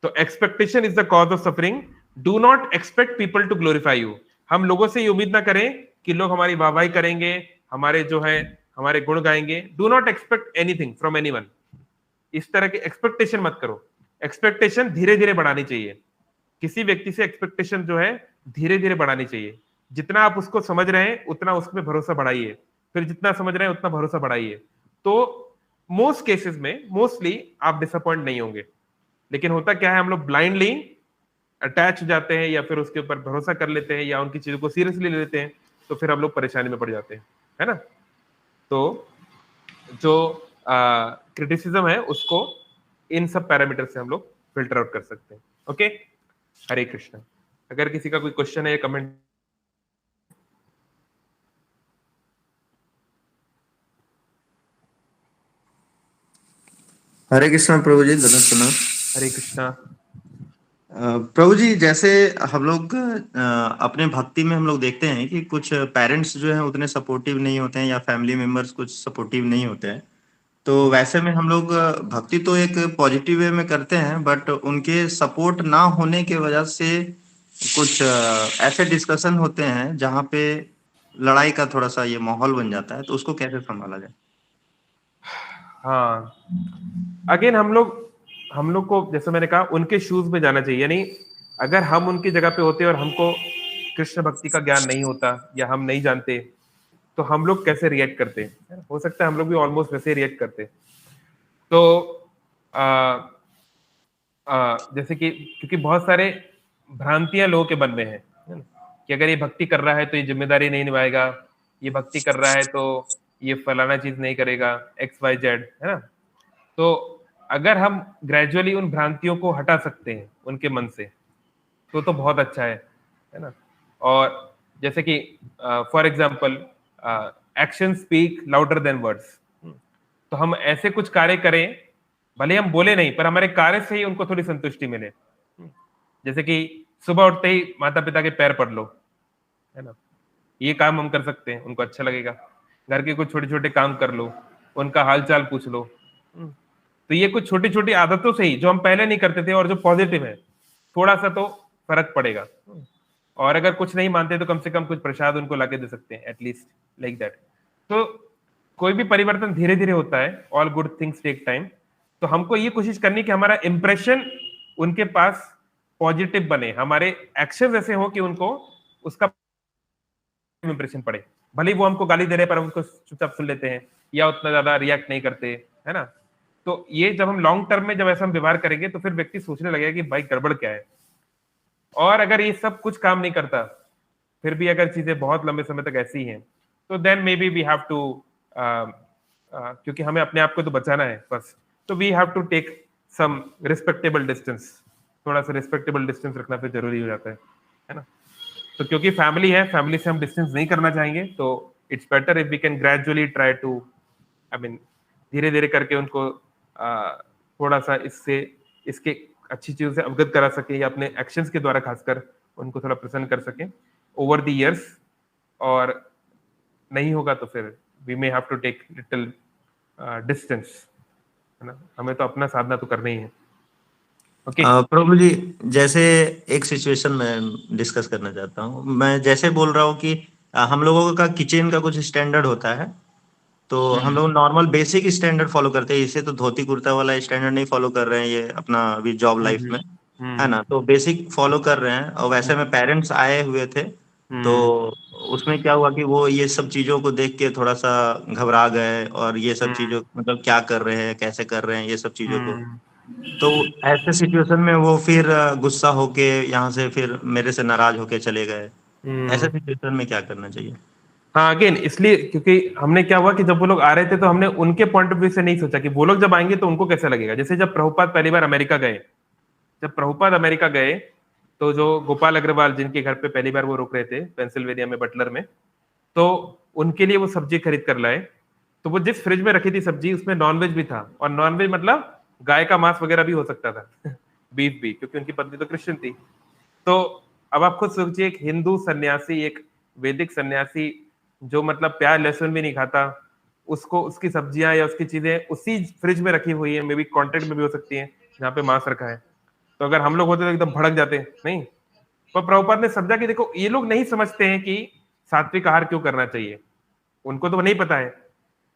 तो expectation is the cause of suffering, do not expect people to glorify you. हम लोगों से ये उम्मीद ना करें कि लोग हमारी वाहवाही करेंगे, हमारे जो है हमारे गुण गाएंगे। Do not expect anything from anyone. इस तरह की एक्सपेक्टेशन मत करो। एक्सपेक्टेशन धीरे धीरे बढ़ानी चाहिए। किसी व्यक्ति से एक्सपेक्टेशन जो है धीरे धीरे बढ़ानी चाहिए। जितना आप उसको समझ रहे हैं उतना उसमें भरोसा बढ़ाइए, फिर जितना समझ रहे हैं उतना भरोसा बढ़ाइए। तो मोस्ट केसेस में मोस्टली आप डिसअपॉइंट नहीं होंगे। लेकिन होता क्या है, हम लोग ब्लाइंडली अटैच हो जाते हैं या फिर उसके ऊपर भरोसा कर लेते हैं या उनकी चीजों को सीरियसली ले लेते हैं, तो फिर हम लोग परेशानी में पड़ जाते हैं, है ना। तो जो क्रिटिसिज्म है उसको इन सब पैरामीटर से हम लोग फिल्टर आउट कर सकते हैं। ओके, हरे कृष्णा। अगर किसी का कोई क्वेश्चन है या कमेंट। हरे कृष्णा प्रभु जी, धन्यवाद। हरे कृष्णा। प्रभु जी, जैसे हम लोग अपने भक्ति में हम लोग देखते हैं कि कुछ पेरेंट्स जो हैं उतने सपोर्टिव नहीं होते हैं या फैमिली मेंबर्स कुछ सपोर्टिव नहीं होते हैं। तो वैसे में हम लोग भक्ति तो एक पॉजिटिव वे में करते हैं, बट उनके सपोर्ट ना होने के वजह से कुछ ऐसे डिस्कशन होते हैं जहाँ पे लड़ाई का थोड़ा सा ये माहौल बन जाता है, तो उसको कैसे संभाला जाए? हाँ, अगेन हम लोग को जैसे मैंने कहा उनके शूज में जाना चाहिए। यानी अगर हम उनकी जगह पे होते और हमको कृष्ण भक्ति का ज्ञान नहीं होता या हम नहीं जानते, तो हम लोग कैसे रिएक्ट करते, हो सकता है हम लोग भी ऑलमोस्ट वैसे रिएक्ट करते। तो जैसे कि क्योंकि बहुत सारे भ्रांतियां लोगों के मन में है ना, कि अगर ये भक्ति कर रहा है तो ये जिम्मेदारी नहीं निभाएगा, ये भक्ति कर रहा है तो ये फलाना चीज नहीं करेगा, एक्स वाई जेड, है ना। तो अगर हम ग्रेजुअली उन भ्रांतियों को हटा सकते हैं उनके मन से, तो बहुत अच्छा है ना। और जैसे कि for example action speak louder than words, तो हम ऐसे कुछ कार्य करें, भले हम बोले नहीं पर हमारे कार्य से ही उनको थोड़ी संतुष्टि मिले। जैसे कि सुबह उठते ही माता पिता के पैर पड़ लो, है ना, ये काम हम कर सकते हैं, उनको अच्छा लगेगा। घर के कुछ छोटे छोटे काम कर लो, उनका हालचाल पूछ लो। तो ये कुछ छोटी छोटी आदतों से ही जो हम पहले नहीं करते थे और जो पॉजिटिव है, थोड़ा सा तो फर्क पड़ेगा। और अगर कुछ नहीं मानते तो कम से कम कुछ प्रसाद उनको लाके दे सकते हैं, एटलीस्ट लाइक दैट। तो कोई भी परिवर्तन धीरे धीरे होता है, all good things take time. तो हमको ये कोशिश करनी कि हमारा इंप्रेशन उनके पास पॉजिटिव बने, हमारे एक्शन ऐसे हो कि उनको उसका इंप्रेशन पड़े। भले ही वो हमको गाली दे रहे पर हम उनको चुपचाप सुन लेते हैं या उतना ज्यादा रिएक्ट नहीं करते, है ना। तो ये जब हम लॉन्ग टर्म में जब ऐसा हम व्यवहार करेंगे तो फिर व्यक्ति सोचने लगेगा कि भाई गड़बड़ क्या है। और अगर ये सब कुछ काम नहीं करता, फिर भी अगर चीजें बहुत लंबे समय तक ऐसी हैं, तो then maybe we have to, क्योंकि हमें अपने आप को तो बचाना है फर्स्ट, तो we have to take some respectable distance. थोड़ा सा रिस्पेक्टेबल डिस्टेंस रखना फिर जरूरी हो जाता है ना। तो क्योंकि फैमिली है, फैमिली से हम डिस्टेंस नहीं करना चाहेंगे, तो it's better if we can gradually try to, I mean धीरे धीरे करके उनको थोड़ा सा इसके अच्छी चीजों से अवगत करा सके, या अपने एक्शंस के द्वारा खासकर उनको थोड़ा प्रसन्न कर सके ओवर द इयर्स। और नहीं होगा तो फिर we may have to take little distance, है ना। हमें तो अपना साधना तो करना ही है। ओके प्रभु जी, जैसे एक सिचुएशन मैं डिस्कस करना चाहता हूँ। मैं जैसे बोल रहा हूँ कि हम लोगों का किचन का कुछ स्टैंडर्ड होता है, तो हम लोग नॉर्मल बेसिक स्टैंडर्ड फॉलो करते हैं। इसे तो धोती कुर्ता वाला स्टैंडर्ड नहीं फॉलो कर रहे हैं ये अपना अभी जॉब लाइफ में, है ना। तो बेसिक फॉलो कर रहे हैं। और वैसे में पेरेंट्स आए हुए थे, तो उसमें क्या हुआ कि वो ये सब चीजों को देख के थोड़ा सा घबरा गए, और ये सब चीजों मतलब क्या कर रहे हैं, कैसे कर रहे हैं ये सब चीजों को। तो ऐसे सिचुएशन में वो फिर गुस्सा होके यहाँ से फिर मेरे से नाराज होके चले गए। ऐसे सिचुएशन में क्या करना चाहिए? हाँ, अगेन इसलिए क्योंकि हमने क्या हुआ कि जब वो लोग आ रहे थे तो हमने उनके पॉइंट ऑफ व्यू से नहीं सोचा कि वो लोग जब आएंगे तो उनको कैसा लगेगा। जैसे जब प्रभुपाद पहली बार अमेरिका गए, तो जो गोपाल अग्रवाल जिनके घर पे पहली बार वो रुक रहे थे पेंसिल्वेनिया में बटलर में, तो उनके लिए वो सब्जी खरीद कर लाए। तो वो जिस फ्रिज में रखी थी सब्जी उसमें नॉनवेज भी था, और नॉनवेज मतलब गाय का मांस वगैरह भी हो सकता था बीफ भी, क्योंकि उनकी पत्नी तो क्रिश्चियन थी। तो अब आप खुद सोचिए, एक हिंदू सन्यासी, एक वैदिक सन्यासी जो मतलब प्याज लहसुन भी नहीं खाता, उसको उसकी सब्जियां या उसकी चीजें उसी फ्रिज में रखी हुई है, मे बी कॉन्टेक्ट में भी हो सकती है जहाँ पे मांस रखा है। तो अगर हम लोग होते तो एकदम भड़क जाते नहीं। पर प्रभुपाद ने समझा कि देखो ये लोग नहीं समझते हैं कि सात्विक आहार क्यों करना चाहिए, उनको तो नहीं पता है।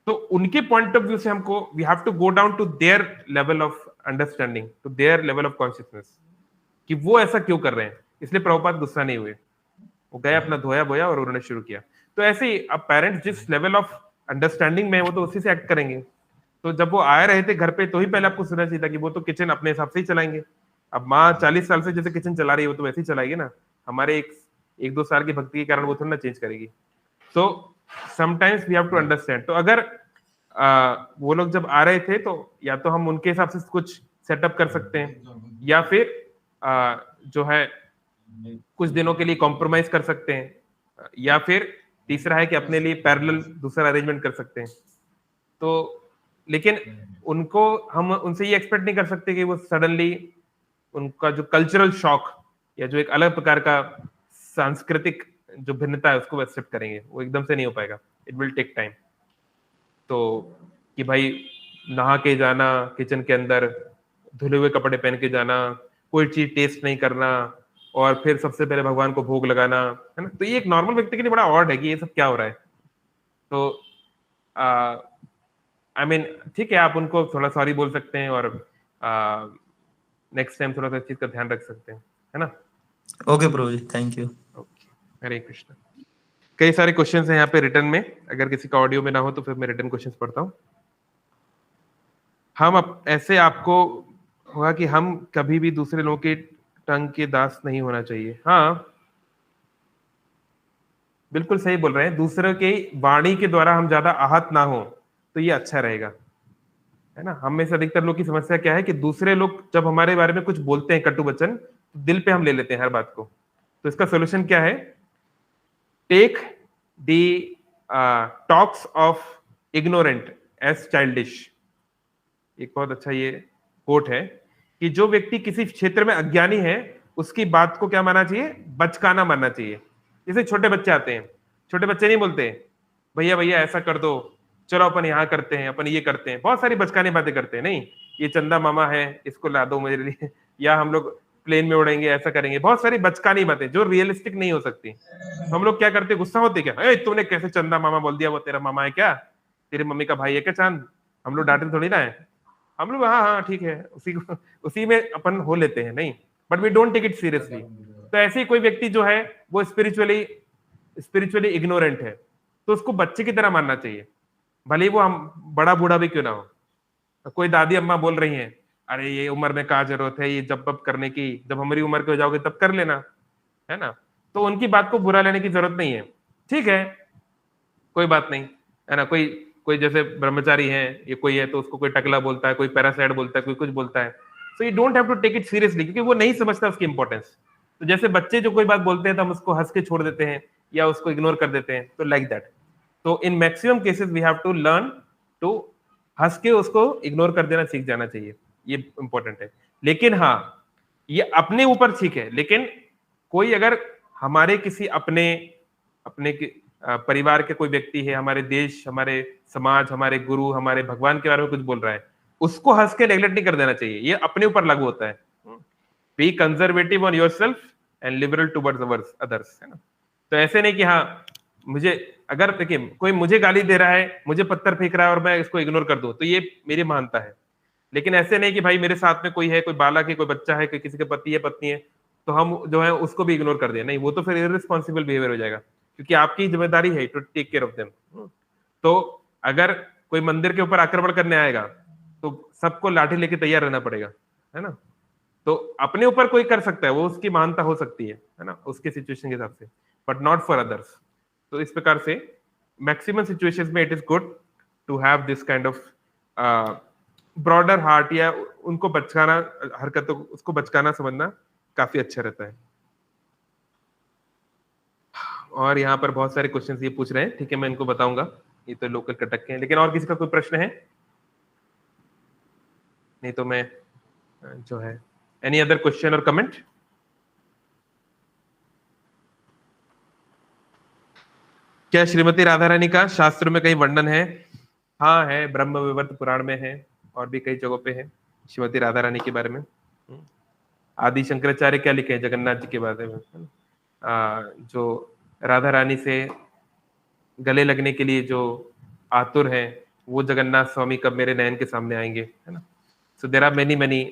तो उनके पॉइंट ऑफ व्यू से हमको we have to go down to their level of understanding, to their level of consciousness, कि वो ऐसा क्यों कर रहे हैं। इसलिए प्रभुपाद गुस्सा नहीं हुए, वो गए अपना धोया बोया और उन्होंने शुरू किया। तो ऐसे ही अब पेरेंट्स जिस लेवल ऑफ अंडरस्टैंडिंग में वो तो उसी से एक्ट करेंगे। तो जब वो आए रहे थे घर पे तो ही पहले आपको सुनना चाहिए था कि वो तो किचन अपने हिसाब से ही चलाएंगे। अब माँ 40 साल से जैसे किचन चला रही है वो तो वैसे ही चलाएगी ना, हमारे एक दो साल की भक्ति के कारण वो थोड़ा ना चेंज करेगी। तो sometimes we have to understand. तो अगर वो लोग जब आ रहे थे तो या तो हम उनके हिसाब से कुछ सेटअप कर सकते हैं, या फिर जो है कुछ दिनों के लिए कॉम्प्रोमाइज कर सकते हैं, या फिर तीसरा है कि अपने लिए पैरेलल दूसरा अरेंजमेंट कर सकते हैं। तो लेकिन उनको हम उनसे ये एक्सपेक्ट नहीं कर सकते कि वो सडनली उनका जो कल्चरल शॉक या जो एक अलग प्रकार का सांस्कृतिक जो भिन्नता है उसको एक्सेप्ट करेंगे, वो एकदम से नहीं हो पाएगा। It will take time. तो कि भाई नहा के जाना किचन के अंदर, धुले हुए कपड़े पहन के जाना, कोई चीज टेस्ट नहीं करना, और फिर सबसे पहले भगवान को भोग लगाना, है ना। तो ये एक नॉर्मल व्यक्ति के लिए बड़ा ऑड है कि ये सब क्या हो रहा है। तो आई मीन ठीक है, आप उनको थोड़ा सॉरी बोल सकते हैं और नेक्स्ट टाइम थोड़ा सा इस चीज का ध्यान रख सकते हैं, है ना। Okay Prabhu ji, thank you. Okay, Hare Krishna. कई सारे क्वेश्चंस हैं यहाँ पे रिटर्न में, अगर किसी का ऑडियो में ना हो तो फिर मैं रिटर्न क्वेश्चंस पढ़ता हूँ। ऐसे आपको होगा कि हम कभी भी दूसरे लोगों के टंग के दास नहीं होना चाहिए। हाँ, बिल्कुल सही बोल रहे हैं, दूसरे के वाणी के द्वारा हम ज्यादा आहत ना हो तो ये अच्छा रहेगा, है ना। हम में से अधिकतर लोग की समस्या क्या है कि दूसरे लोग जब हमारे बारे में कुछ बोलते हैं कटु वचन, तो दिल पे हम ले लेते हैं हर बात को। तो इसका सोल्यूशन क्या है? Take the talks of ignorant as childish. एक बहुत अच्छा ये कोट है कि जो व्यक्ति किसी क्षेत्र में अज्ञानी है उसकी बात को क्या मानना चाहिए? बचकाना मानना चाहिए। जैसे छोटे बच्चे आते हैं, छोटे बच्चे नहीं बोलते भैया भैया ऐसा कर दो, चलो अपन यहाँ करते हैं, अपन ये करते हैं, बहुत सारी बचकानी बातें करते हैं। नहीं, ये चंदा मामा है, इसको ला दो मेरे लिए, या हम लोग प्लेन में उड़ेंगे, ऐसा करेंगे, बहुत सारी बचकानी बातें जो रियलिस्टिक नहीं हो सकती। हम लोग क्या करते, गुस्सा होते क्या, ए तूने कैसे चंदा मामा बोल दिया, वो तेरा मामा है क्या, तेरी मम्मी का भाई है क्या चांद? हम लोग डांटते थोड़ी ना है, हम लोग हाँ हाँ ठीक है, उसी में अपन हो लेते हैं। नहीं, but we don't take it seriously. तो ऐसे ही कोई व्यक्ति जो है वो स्पिरिचुअली इग्नोरेंट है, तो उसको बच्चे की तरह मानना चाहिए, भले ही वो हम बड़ा बूढ़ा भी क्यों ना हो। कोई दादी अम्मा बोल रही हैं, अरे ये उम्र में क्या जरूरत है ये जब करने की, जब हमारी उम्र के हो जाओगे तब कर लेना, है ना। तो उनकी बात को बुरा लेने की जरूरत नहीं है, ठीक है, कोई बात नहीं, है ना। कोई कोई जैसे ब्रह्मचारी है, ये कोई है तो उसको कोई टकला बोलता है, कोई पैरासाइड बोलता है, कोई कुछ बोलता है, so you don't have to take it seriously, क्योंकि वो नहीं समझता उसकी इंपॉर्टेंस। तो जैसे बच्चे जो कोई बात बोलते हैं तो हम उसको हंस के छोड़ देते हैं या उसको इग्नोर कर देते हैं, तो लाइक दैट। तो in maximum cases we have to learn to हंस के उसको इग्नोर कर देना सीख जाना चाहिए, ये इंपॉर्टेंट है। लेकिन हाँ, ये अपने ऊपर ठीक है, लेकिन कोई अगर हमारे किसी अपने अपने परिवार के कोई व्यक्ति है, हमारे देश, हमारे समाज, हमारे गुरु, हमारे भगवान के बारे में कुछ बोल रहा है, उसको हंस के नेगलेक्ट नहीं कर देना चाहिए, ये अपने ऊपर लागू होता है। B conservative on yourself and liberal towards others, है ना। तो ऐसे नहीं कि हाँ मुझे, अगर देखिए कोई मुझे गाली दे रहा है, मुझे पत्थर फेंक रहा है और मैं इसको इग्नोर कर दूं, तो ये मेरी महानता है। लेकिन ऐसे नहीं कि भाई मेरे साथ में कोई है, कोई बालक है, कोई बच्चा है, कोई किसी के पति है, पत्नी है, तो हम जो है उसको भी इग्नोर कर दें, नहीं, वो तो फिर इररिस्पॉन्सिबल बिहेवियर हो जाएगा, क्योंकि आपकी जिम्मेदारी है to take care of them. तो अगर कोई मंदिर के ऊपर आक्रमण करने आएगा तो सबको लाठी लेके तैयार रहना पड़ेगा, है ना। तो अपने ऊपर कोई कर सकता है, वो उसकी महानता हो सकती है ना, उसके सिचुएशन के हिसाब से, बट नॉट फॉर अदर्स। तो इस प्रकार से मैक्सिमम सिचुएशंस में it is good to have this kind of broader heart, या उनको बचकाना, हरकतों उसको बचकाना समझना काफी अच्छा रहता है। और यहाँ पर बहुत सारे क्वेश्चंस ये पूछ रहे हैं, ठीक है, मैं इनको बताऊंगा, ये तो लोकल कटक के हैं। लेकिन और किसी का कोई प्रश्न है? नहीं तो मैं जो है, एनी अदर क्वेश्चन और कमेंट? क्या श्रीमती राधा रानी का शास्त्र में कहीं वर्णन है? हाँ है, ब्रह्म विवर्त पुराण में है, और भी कई जगहों पे है श्रीमती राधा रानी के बारे में। आदि शंकराचार्य क्या लिखे हैं जगन्नाथ जी के बारे में, जो राधा रानी से गले लगने के लिए जो आतुर हैं, वो जगन्नाथ स्वामी कब मेरे नयन के सामने आएंगे, है ना। So there are many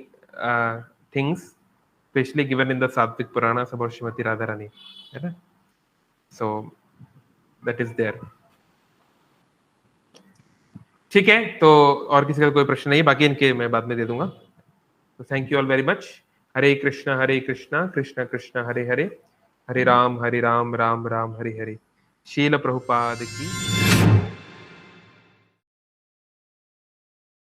things specially given in the Sattvik Purana about Shrimati Radha Rani, है ना। So that is there. ठीक है, तो और किसी का कोई प्रश्न नहीं, बाकी इनके मैं बाद में दे दूंगा। तो thank you all very much. Hare Krishna Krishna Krishna Hare Hare, Hare Ram Ram Ram Hare Hare. शील प्रभुपाद की।